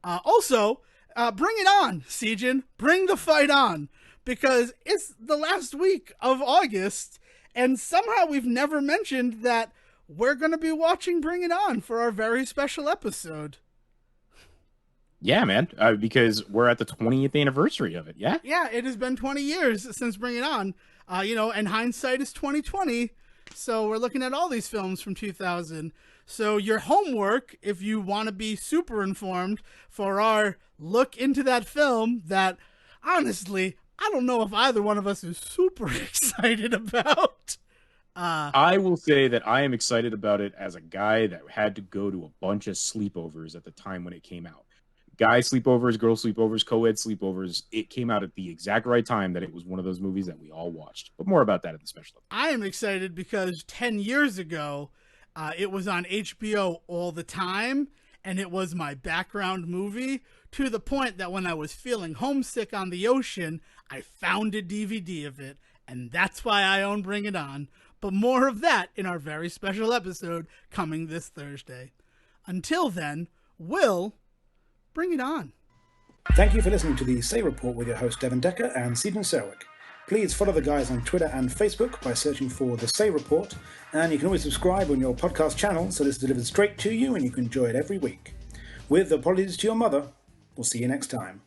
Also, bring it on, Siegen. Bring the fight on, because it's the last week of August, and somehow we've never mentioned that we're going to be watching Bring It On for our very special episode. Yeah, man, because we're at the 20th anniversary of it, yeah? Yeah, it has been 20 years since Bring It On, and hindsight is 2020, so we're looking at all these films from 2000. So your homework, if you want to be super informed for our look into that film that, honestly, I don't know if either one of us is super excited about. I will say that I am excited about it as a guy that had to go to a bunch of sleepovers at the time when it came out. Guy sleepovers, girl sleepovers, co-ed sleepovers. It came out at the exact right time that it was one of those movies that we all watched. But more about that at the special. I am excited because 10 years ago, it was on HBO all the time, and it was my background movie, to the point that when I was feeling homesick on the ocean, I found a DVD of it, and that's why I own Bring It On. But more of that in our very special episode coming this Thursday. Until then, Will, bring it on. Thank you for listening to the Say Report with your host Devin Decker and Siegen Serwick. Please follow the guys on Twitter and Facebook by searching for The Say Report, and you can always subscribe on your podcast channel so this is delivered straight to you and you can enjoy it every week. With apologies to your mother, we'll see you next time.